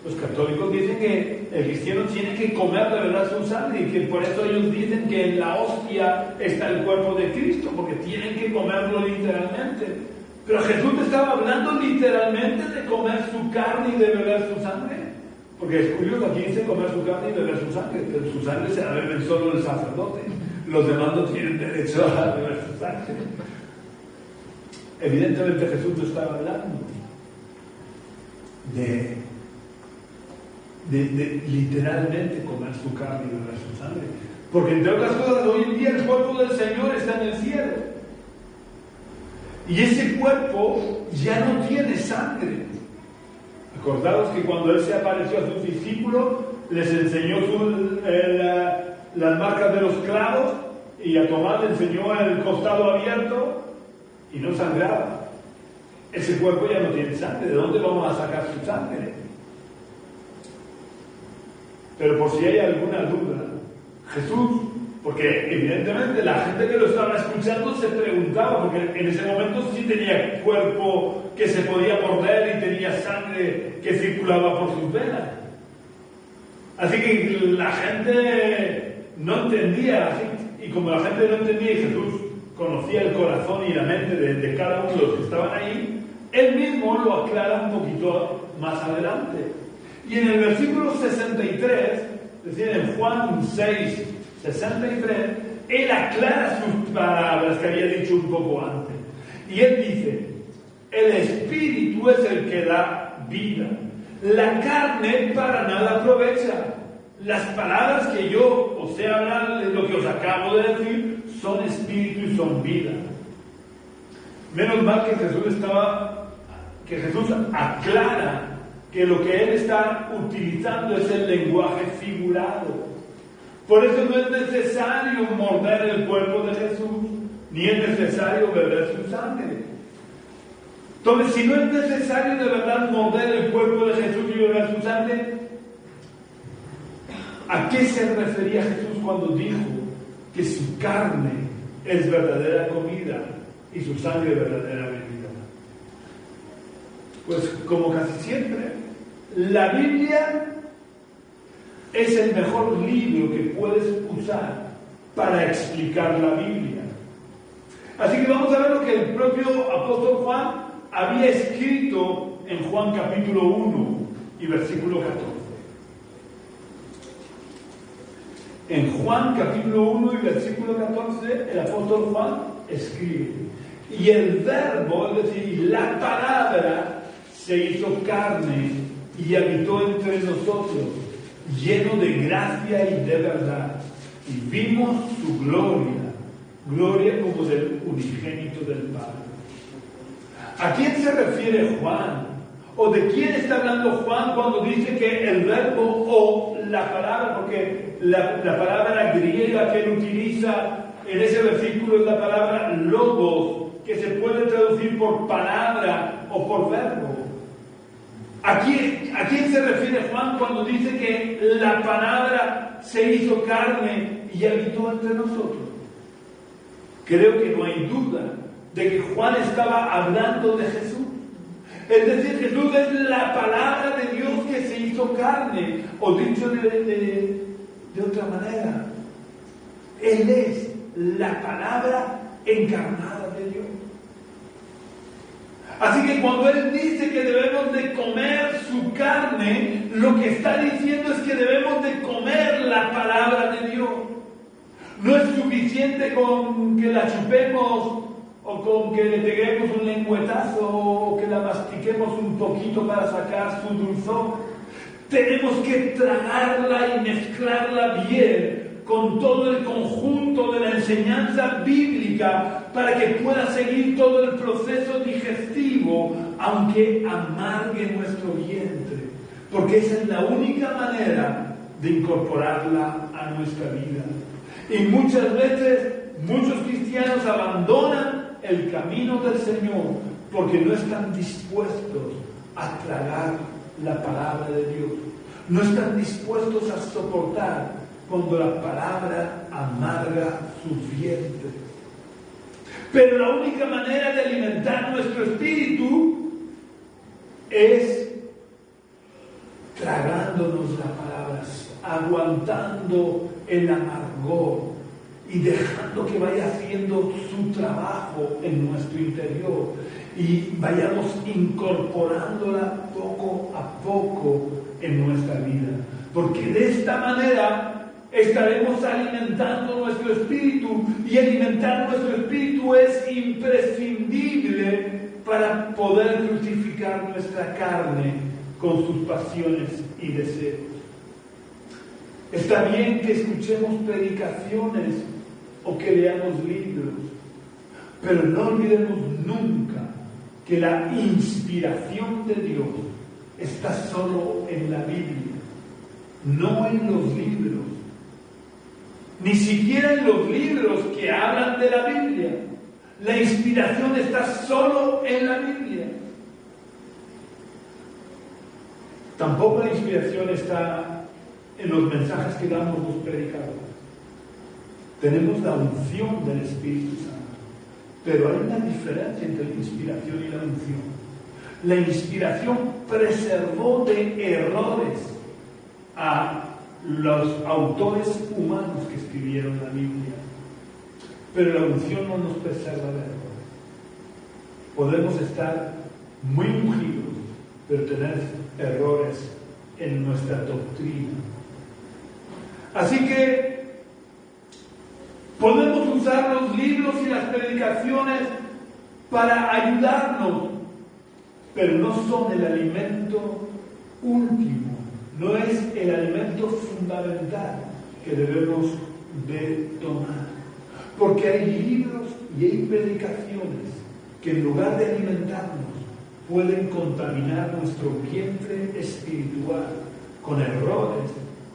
Los católicos dicen que el cristiano tiene que comer de verdad su sangre, y que por eso ellos dicen que en la hostia está el cuerpo de Cristo, porque tienen que comerlo literalmente. Pero Jesús estaba hablando literalmente de comer su carne y de beber su sangre. Porque es curioso, aquí dice comer su carne y beber su sangre, pero su sangre se la beben solo el sacerdote. Los demás no tienen derecho a beber su sangre. Evidentemente Jesús no estaba hablando de literalmente comer su carne y beber su sangre. Porque entre otras cosas, hoy en día el cuerpo del Señor está en el cielo. Y ese cuerpo ya no tiene sangre. Acordaos que cuando Él se apareció a sus discípulos, les enseñó las marcas de los clavos, y a Tomás le enseñó el costado abierto y no sangraba. Ese cuerpo ya no tiene sangre. ¿De dónde vamos a sacar su sangre? Pero por si hay alguna duda, Jesús, porque evidentemente la gente que lo estaba escuchando se preguntaba, porque en ese momento sí tenía cuerpo que se podía morder y tenía sangre que circulaba por sus venas. Así que la gente no entendía, y como la gente no entendía y Jesús conocía el corazón y la mente de cada uno de los que estaban ahí, Él mismo lo aclara un poquito más adelante. Y en el versículo 63, es decir, en Juan 6, 63, Él aclara sus palabras que había dicho un poco antes. Y Él dice, el Espíritu es el que da vida. La carne para nada aprovecha. Las palabras que yo os he hablado, lo que os acabo de decir, son espíritu y son vida. Menos mal que Jesús aclara que lo que Él está utilizando es el lenguaje figurado. Por eso no es necesario morder el cuerpo de Jesús, ni es necesario beber su sangre. Entonces, si no es necesario de verdad morder el cuerpo de Jesús y beber su sangre, ¿a qué se refería Jesús cuando dijo que su carne es verdadera comida y su sangre verdadera bebida? Pues como casi siempre, la Biblia es el mejor libro que puedes usar para explicar la Biblia. Así que vamos a ver lo que el propio apóstol Juan había escrito en Juan capítulo 1 y versículo 14. En Juan capítulo 1 y versículo 14, el apóstol Juan escribe: y el verbo, es decir, la palabra, se hizo carne y habitó entre nosotros, lleno de gracia y de verdad, y vimos su gloria como del unigénito del Padre. ¿A quién se refiere Juan? ¿O de quién está hablando Juan cuando dice que el verbo o la palabra, porque la palabra griega que él utiliza en ese versículo es la palabra logos, que se puede traducir por palabra o por verbo? ¿A quién se refiere Juan cuando dice que la palabra se hizo carne y habitó entre nosotros? Creo que no hay duda de que Juan estaba hablando de Jesús. Es decir, Jesús es la palabra de Dios que se hizo carne, o dicho de otra manera, Él es la palabra encarnada de Dios. Así que cuando Él dice que debemos de comer su carne, lo que está diciendo es que debemos de comer la palabra de Dios. No es suficiente con que la chupemos o con que le peguemos un lengüetazo o que la mastiquemos un poquito para sacar su dulzor. Tenemos que tragarla y mezclarla bien con todo el conjunto de la enseñanza bíblica para que pueda seguir todo el proceso digestivo, aunque amargue nuestro vientre, porque esa es la única manera de incorporarla a nuestra vida. Y muchas veces muchos cristianos abandonan el camino del Señor porque no están dispuestos a tragar la palabra de Dios, no están dispuestos a soportar cuando la palabra amarga sus vientres. Pero la única manera de alimentar nuestro espíritu es tragándonos la palabra, aguantando el amargor y dejando que vaya haciendo su trabajo en nuestro interior y vayamos incorporándola poco a poco en nuestra vida. Porque de esta manera estaremos alimentando nuestro espíritu, y alimentar nuestro espíritu es imprescindible para poder crucificar nuestra carne con sus pasiones y deseos. Está bien que escuchemos predicaciones o que leamos libros, pero no olvidemos nunca que la inspiración de Dios está solo en la Biblia, no en los libros, ni siquiera en los libros que hablan de la Biblia. La inspiración está solo en la Biblia. Tampoco la inspiración está en los mensajes que damos los predicadores. Tenemos la unción del Espíritu Santo, pero hay una diferencia entre la inspiración y la unción. La inspiración preservó de errores a los autores humanos que escribieron la Biblia, pero la unción no nos preserva de errores. Podemos estar muy ungidos, pero tener errores en nuestra doctrina. Así que podemos usar los libros y las predicaciones para ayudarnos, pero no son el alimento último, no es el alimento fundamental que debemos de tomar. Porque hay libros y hay predicaciones que en lugar de alimentarnos pueden contaminar nuestro vientre espiritual con errores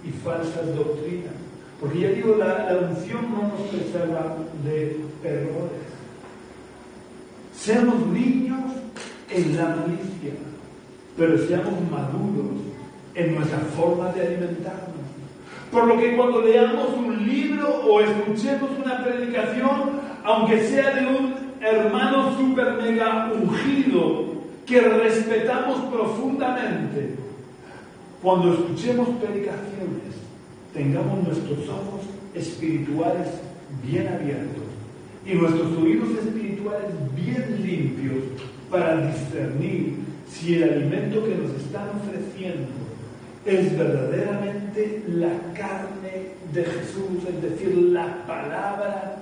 y falsas doctrinas. Porque ya digo, la unción no nos preserva de errores. Seamos niños en la malicia, pero seamos maduros en nuestra forma de alimentarnos. Por lo que cuando leamos un libro o escuchemos una predicación, aunque sea de un hermano super mega ungido que respetamos profundamente, cuando escuchemos predicaciones, tengamos nuestros ojos espirituales bien abiertos y nuestros oídos espirituales bien limpios para discernir si el alimento que nos están ofreciendo es verdaderamente la carne de Jesús, es decir, la palabra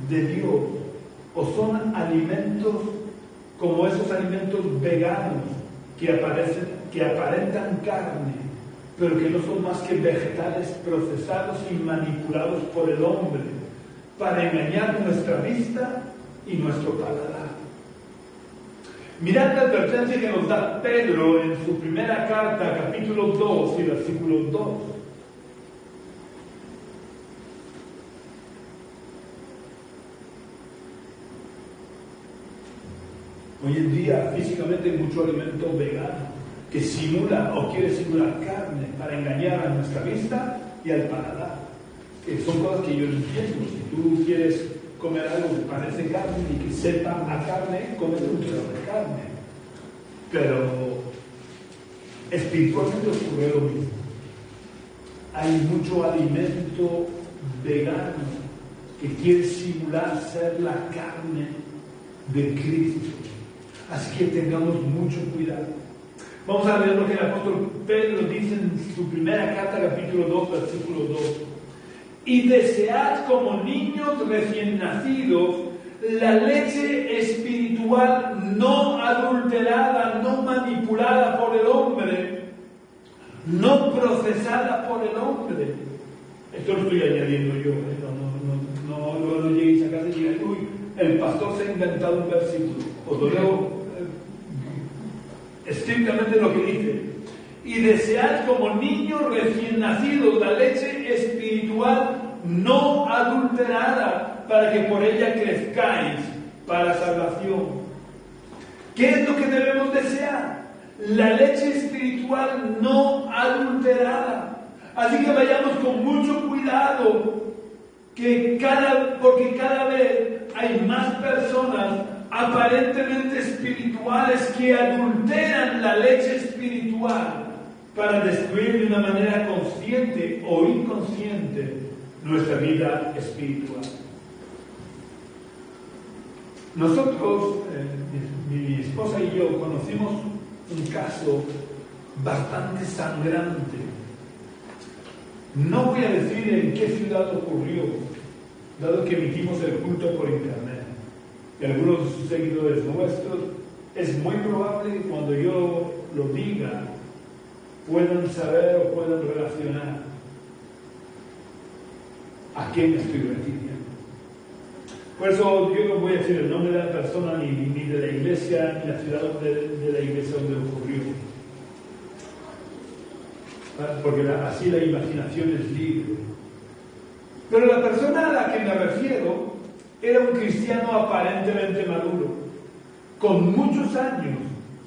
de Dios, o son alimentos como esos alimentos veganos que aparentan carne, pero que no son más que vegetales procesados y manipulados por el hombre para engañar nuestra vista y nuestro paladar. Mirad la advertencia que nos da Pedro en su primera carta, capítulo 2 y versículo 2. Hoy en día físicamente hay mucho alimento vegano que simula o quiere simular carne para engañar a nuestra vista y al paladar. Que son cosas que yo no entiendo. Si tú quieres comer algo que parece carne y que sepa a carne, comes un trozo de carne. Pero espiritualmente ocurre lo mismo. Hay mucho alimento vegano que quiere simular ser la carne de Cristo. Así que tengamos mucho cuidado. Vamos a ver lo que el apóstol Pedro dice en su primera carta, capítulo 2, versículo 2. Y desead como niños recién nacidos la leche espiritual no adulterada, no manipulada por el hombre, no procesada por el hombre. Esto lo estoy añadiendo yo, no lleguéis a casa y digáis, uy, el pastor se ha inventado un versículo. Os lo leo estrictamente lo que dice. Y desead como niños recién nacidos la leche espiritual no adulterada, para que por ella crezcáis para salvación. ¿Qué es lo que debemos desear? La leche espiritual no adulterada. Así que vayamos con mucho cuidado, porque cada vez hay más personas aparentemente espirituales que adulteran la leche espiritual para destruir de una manera consciente o inconsciente nuestra vida espiritual. Nosotros, mi esposa y yo, conocimos un caso bastante sangrante. No voy a decir en qué ciudad ocurrió, dado que emitimos el culto por internet. Y algunos seguidores nuestros, es muy probable que cuando yo lo diga, puedan saber o puedan relacionar a quién me estoy refiriendo. Por eso yo no voy a decir el nombre de la persona, ni de la iglesia, ni la ciudad de la iglesia donde ocurrió. Porque así la imaginación es libre. Pero la persona a la que me refiero era un cristiano aparentemente maduro, con muchos años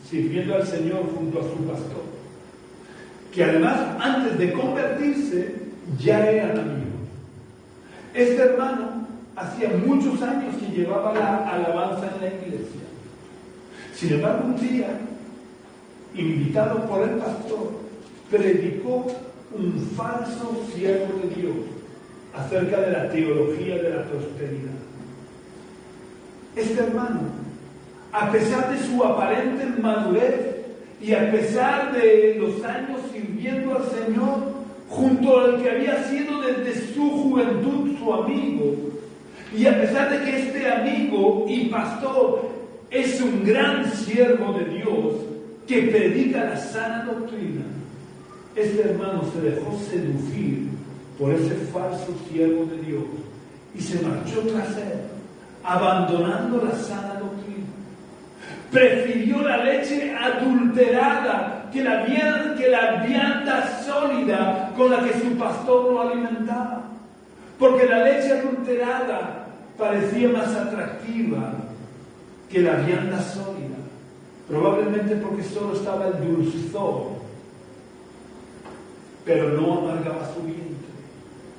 sirviendo al Señor junto a su pastor, que además antes de convertirse ya eran amigos. Este hermano hacía muchos años que llevaba la alabanza en la iglesia. Sin embargo, un día, invitado por el pastor, predicó un falso siervo de Dios acerca de la teología de la prosperidad. Este hermano, a pesar de su aparente madurez y a pesar de los años sirviendo al Señor, junto al que había sido desde su juventud su amigo, y a pesar de que este amigo y pastor es un gran siervo de Dios que predica la sana doctrina, este hermano se dejó seducir por ese falso siervo de Dios y se marchó tras él, abandonando la sana doctrina. Prefirió la leche adulterada que la vianda sólida con la que su pastor lo alimentaba. Porque la leche adulterada parecía más atractiva que la vianda sólida. Probablemente porque solo estaba el dulzor, pero no amargaba su vientre,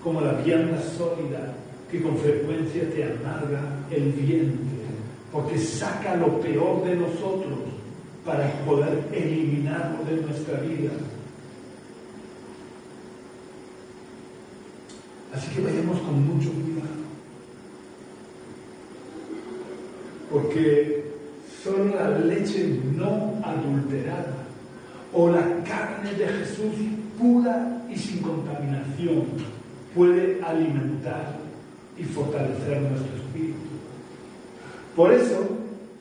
como la vianda sólida que con frecuencia te amarga el vientre, porque saca lo peor de nosotros para poder eliminarlo de nuestra vida. Así que vayamos con mucho cuidado, porque solo la leche no adulterada o la carne de Jesús pura y sin contaminación puede alimentar y fortalecer nuestro espíritu. Por eso,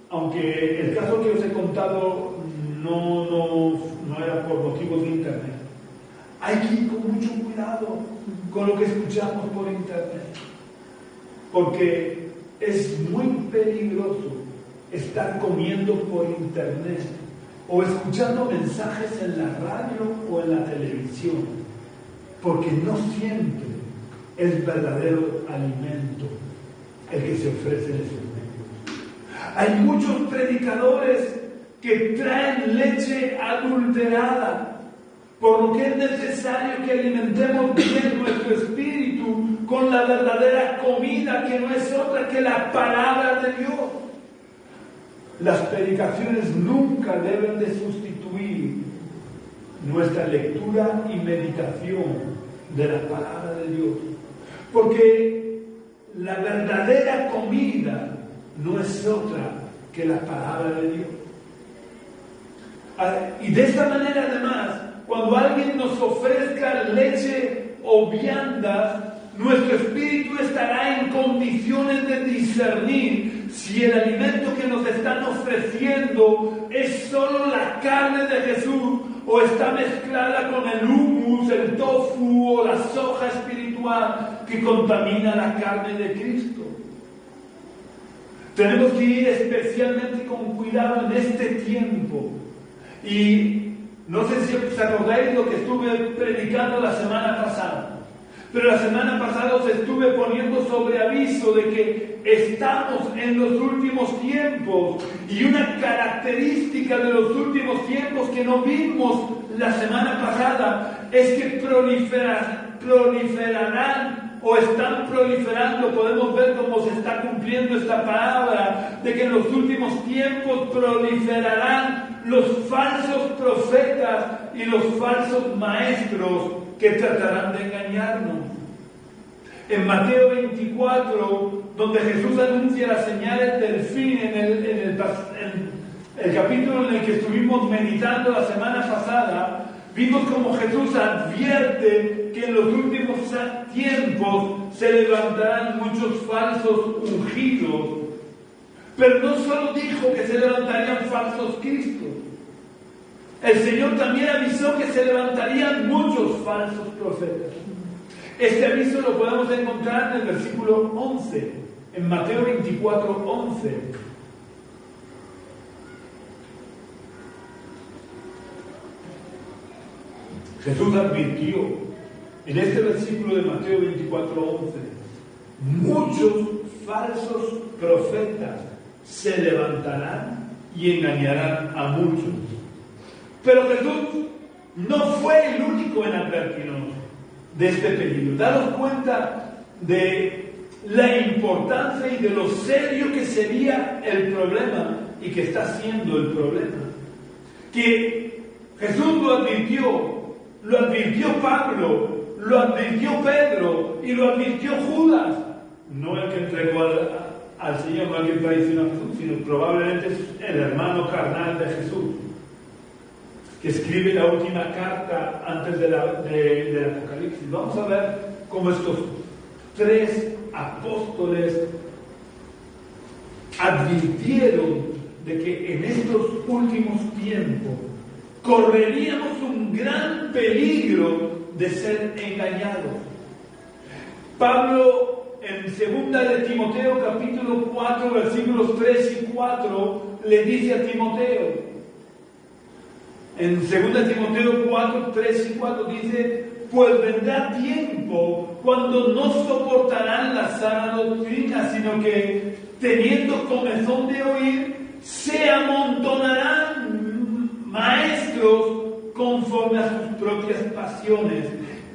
aunque el caso que os he contado no era por motivos de internet, hay que ir con mucho cuidado con lo que escuchamos por internet, porque es muy peligroso estar comiendo por internet o escuchando mensajes en la radio o en la televisión, porque no siempre es verdadero alimento el que se ofrece en esos medios. Hay muchos predicadores que traen leche adulterada, por lo que es necesario que alimentemos bien nuestro espíritu con la verdadera comida, que no es otra que la palabra de Dios. Las predicaciones nunca deben de sustituir nuestra lectura y meditación de la palabra de Dios, porque la verdadera comida no es otra que la palabra de Dios. Y de esta manera, además, cuando alguien nos ofrezca leche o viandas, nuestro espíritu estará en condiciones de discernir si el alimento que nos están ofreciendo es solo la carne de Jesús o está mezclada con el hummus, el tofu o la soja espiritual que contamina la carne de Cristo. Tenemos que ir especialmente con cuidado en este tiempo. Y no sé si os acordáis lo que estuve predicando la semana pasada, pero la semana pasada os estuve poniendo sobre aviso de que estamos en los últimos tiempos, y una característica de los últimos tiempos que no vimos la semana pasada es que proliferarán o están proliferando. Podemos ver cómo se está cumpliendo esta palabra de que en los últimos tiempos proliferarán los falsos profetas y los falsos maestros que tratarán de engañarnos. En Mateo 24, donde Jesús anuncia las señales del fin, en el capítulo en el que estuvimos meditando la semana pasada, vimos como Jesús advierte que en los últimos tiempos se levantarán muchos falsos ungidos. Pero no solo dijo que se levantarían falsos cristos. El Señor también avisó que se levantarían muchos falsos profetas. Este aviso lo podemos encontrar en el versículo 11, en Mateo 24, 11. Jesús advirtió en este versículo de Mateo 24, 11, muchos falsos profetas se levantarán y engañarán a muchos. Pero Jesús no fue el único en advertirnos de este peligro. Daros cuenta de la importancia y de lo serio que sería el problema y que está siendo el problema. Que Jesús lo advirtió Pablo, lo advirtió Pedro y lo advirtió Judas. No el que entregó al Señor, no el que traicionó a Jesús, sino probablemente el hermano carnal de Jesús, que escribe la última carta antes del Apocalipsis. Vamos a ver cómo estos tres apóstoles advirtieron de que en estos últimos tiempos correríamos un gran peligro de ser engañados. Pablo, en 2 de Timoteo, capítulo 4, versículos 3 y 4, le dice a Timoteo, en 2 Timoteo 4, 3 y 4 dice, pues vendrá tiempo cuando no soportarán la sana doctrina, sino que, teniendo comezón de oír, se amontonarán maestros conforme a sus propias pasiones,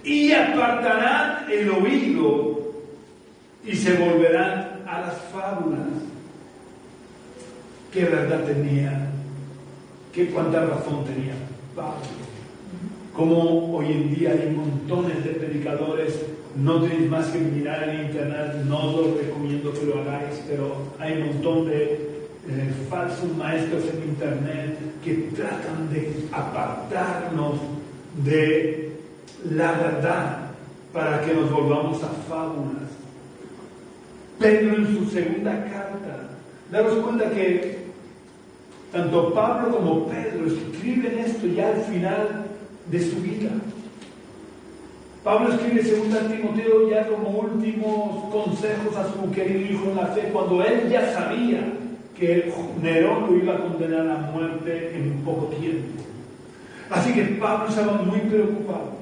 y apartarán el oído, y se volverán a las fábulas. ¿Qué verdad tenía? ¿Cuánta razón tenía Pablo? Como hoy en día hay montones de predicadores, no tenéis más que mirar en internet, no os recomiendo que lo hagáis, pero hay un montón de falsos maestros en internet que tratan de apartarnos de la verdad para que nos volvamos a fábulas. Pedro en su segunda carta, daros cuenta que tanto Pablo como Pedro escriben esto ya al final de su vida. Pablo escribe 2 Timoteo ya como últimos consejos a su querido hijo en la fe, cuando él ya sabía que Nerón lo iba a condenar a muerte en poco tiempo. Así que Pablo estaba muy preocupado,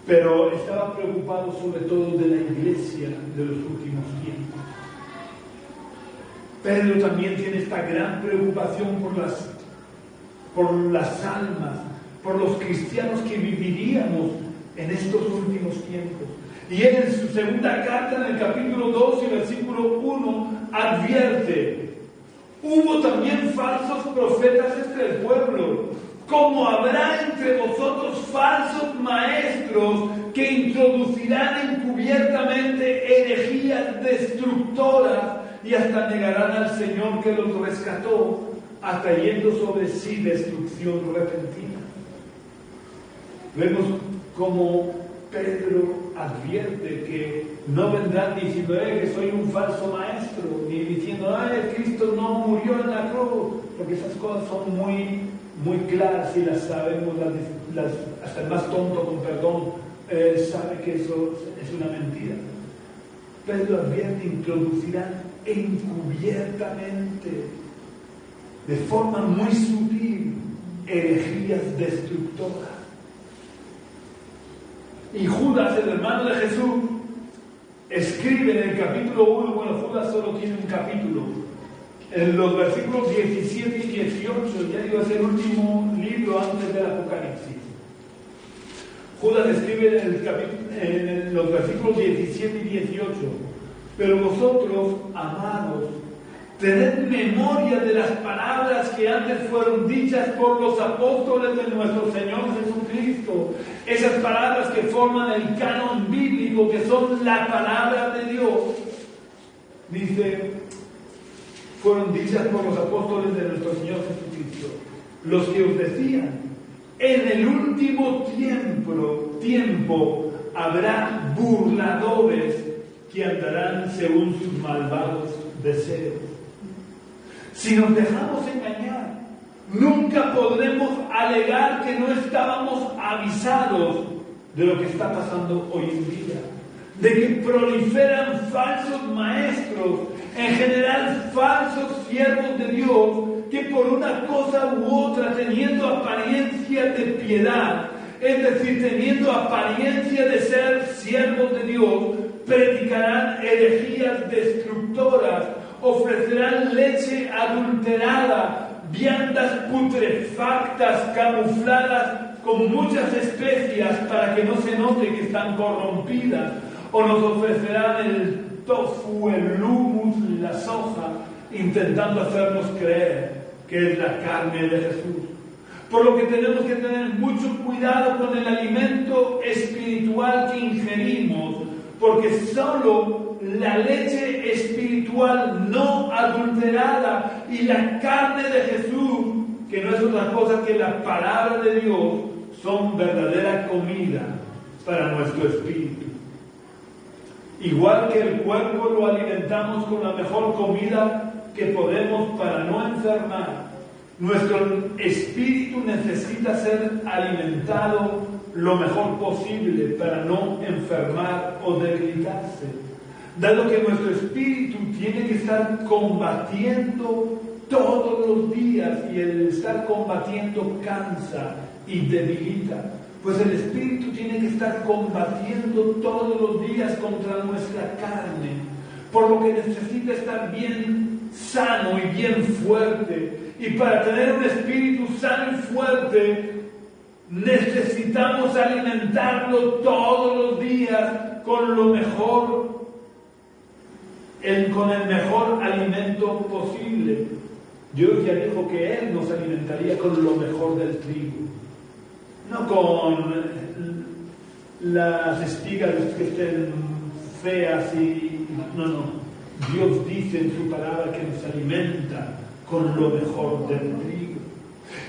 pero estaba preocupado sobre todo de la iglesia de los últimos tiempos. Pedro también tiene esta gran preocupación por las almas, por los cristianos que viviríamos en estos últimos tiempos. Y él en su segunda carta, en el capítulo 2 y versículo 1, advierte: hubo también falsos profetas entre el pueblo, como habrá entre vosotros falsos maestros que introducirán encubiertamente herejías destructoras y hasta negarán al Señor que los rescató, atrayendo sobre sí destrucción repentina. Vemos cómo Pedro advierte que no vendrán diciendo que soy un falso maestro, ni diciendo Cristo no murió en la cruz, porque esas cosas son muy, muy claras y las sabemos, hasta el más tonto, con perdón, sabe que eso es una mentira. Pedro advierte: introducirán encubiertamente, de forma muy sutil, herejías destructoras. Y Judas, el hermano de Jesús, escribe en el capítulo 1, Judas solo tiene un capítulo, en los versículos 17 y 18, ya digo, es el último libro antes del Apocalipsis. Judas escribe en los versículos 17 y 18: pero vosotros, amados, Tened memoria de las palabras que antes fueron dichas por los apóstoles de nuestro Señor Jesucristo. Esas palabras que forman el canon bíblico, que son la palabra de Dios. Dice, fueron dichas por los apóstoles de nuestro Señor Jesucristo. Los que os decían, en el último tiempo habrá burladores que andarán según sus malvados deseos. Si nos dejamos engañar, nunca podremos alegar que no estábamos avisados de lo que está pasando hoy en día, de que proliferan falsos maestros, en general falsos siervos de Dios, que por una cosa u otra, teniendo apariencia de piedad, es decir, teniendo apariencia de ser siervos de Dios, predicarán herejías destructoras, ofrecerán leche adulterada, viandas putrefactas camufladas con muchas especias para que no se note que están corrompidas, o nos ofrecerán el tofu, el hummus, la soja, intentando hacernos creer que es la carne de Jesús. Por lo que tenemos que tener mucho cuidado con el alimento espiritual que ingerimos, porque solo la leche espiritual no adulterada y la carne de Jesús, que no es otra cosa que la palabra de Dios, son verdadera comida para nuestro espíritu. Igual que el cuerpo lo alimentamos con la mejor comida que podemos para no enfermar, nuestro espíritu necesita ser alimentado lo mejor posible para no enfermar o debilitarse, dado que nuestro espíritu tiene que estar combatiendo todos los días, y el estar combatiendo cansa y debilita. Pues el espíritu tiene que estar combatiendo todos los días contra nuestra carne, por lo que necesita estar bien sano y bien fuerte. Y para tener un espíritu sano y fuerte, necesitamos alimentarlo todos los días con lo mejor, con el mejor alimento posible. Dios ya dijo que Él nos alimentaría con lo mejor del trigo, no con las espigas que estén feas y... No. Dios dice en su palabra que nos alimenta con lo mejor del trigo.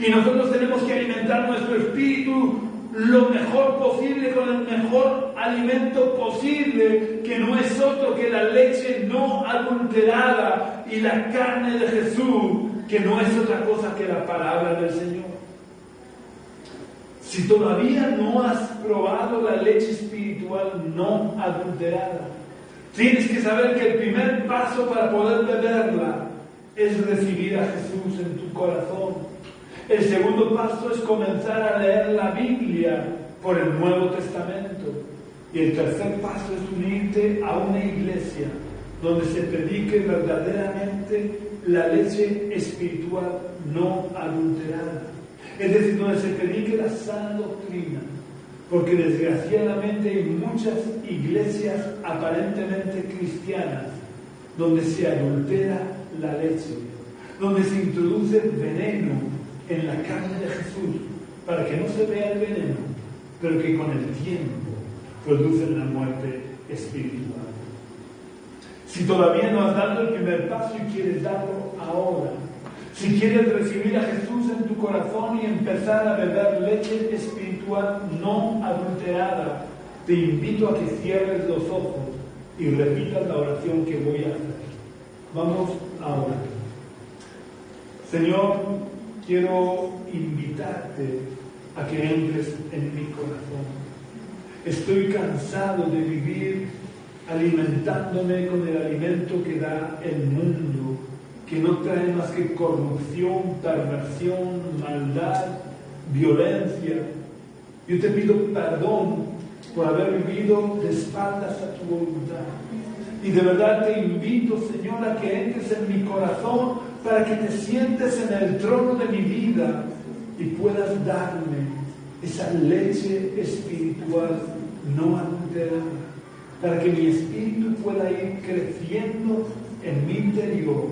Y nosotros tenemos que alimentar nuestro espíritu lo mejor posible, con el mejor alimento posible, que no es otro que la leche no adulterada y la carne de Jesús, que no es otra cosa que la palabra del Señor. Si todavía no has probado la leche espiritual no adulterada, tienes que saber que el primer paso para poder beberla es recibir a Jesús en tu corazón. El segundo paso es comenzar a leer la Biblia por el Nuevo Testamento. Y el tercer paso es unirte a una iglesia donde se predique verdaderamente la leche espiritual no adulterada. Es decir, donde se predique la sana doctrina. Porque desgraciadamente hay muchas iglesias aparentemente cristianas donde se adultera la leche, donde se introduce veneno en la carne de Jesús para que no se vea el veneno, pero que con el tiempo producen la muerte espiritual. Si todavía no has dado el primer paso y quieres darlo ahora, si quieres recibir a Jesús en tu corazón y empezar a beber leche espiritual no adulterada, te invito a que cierres los ojos y repitas la oración que voy a hacer. Vamos a orar. Señor, quiero invitarte a que entres en mi corazón. Estoy cansado de vivir alimentándome con el alimento que da el mundo, que no trae más que corrupción, perversión, maldad, violencia. Yo te pido perdón por haber vivido de espaldas a tu voluntad. Y de verdad te invito, Señor, a que entres en mi corazón para que te sientes en el trono de mi vida y puedas darme esa leche espiritual no adulterada, para que mi espíritu pueda ir creciendo en mi interior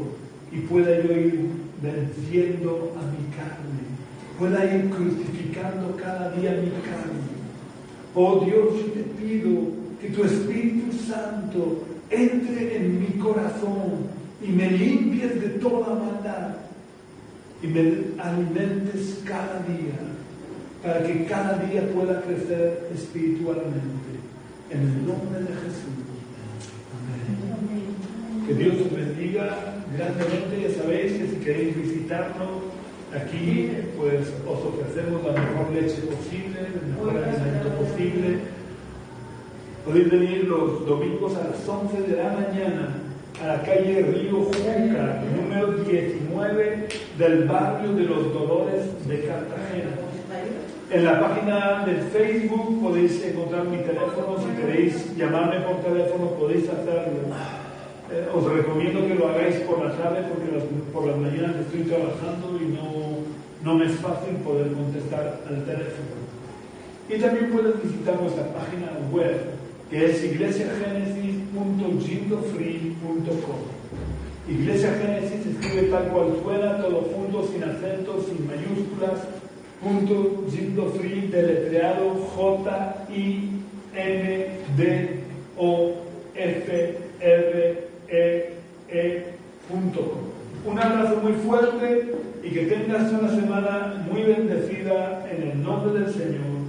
y pueda yo ir venciendo a mi carne, pueda ir crucificando cada día mi carne. Oh Dios, yo te pido que tu Espíritu Santo entre en mi corazón y me limpies de toda maldad y me alimentes cada día para que cada día pueda crecer espiritualmente. En el nombre de Jesús. Amén. Que Dios os bendiga grandemente. Ya sabéis que si queréis visitarnos aquí, pues os ofrecemos la mejor leche posible, el mejor alimento posible. Podéis venir los domingos a las 11 de la mañana a la calle Río Junca, número 19 del barrio de los Dolores de Cartagena. En la página de Facebook podéis encontrar mi teléfono. Si queréis llamarme por teléfono podéis hacerlo. Os recomiendo que lo hagáis por la tarde porque por las mañanas estoy trabajando y no me es fácil poder contestar al teléfono. Y también puedes visitar nuestra página web, que es iglesiagenesis.jindofree.com. Iglesia Génesis se escribe tal cual suena, todo junto, sin acentos, sin mayúsculas. Jindofree, deletreado JINDOFREE.com. Un abrazo muy fuerte y que tengas una semana muy bendecida en el nombre del Señor.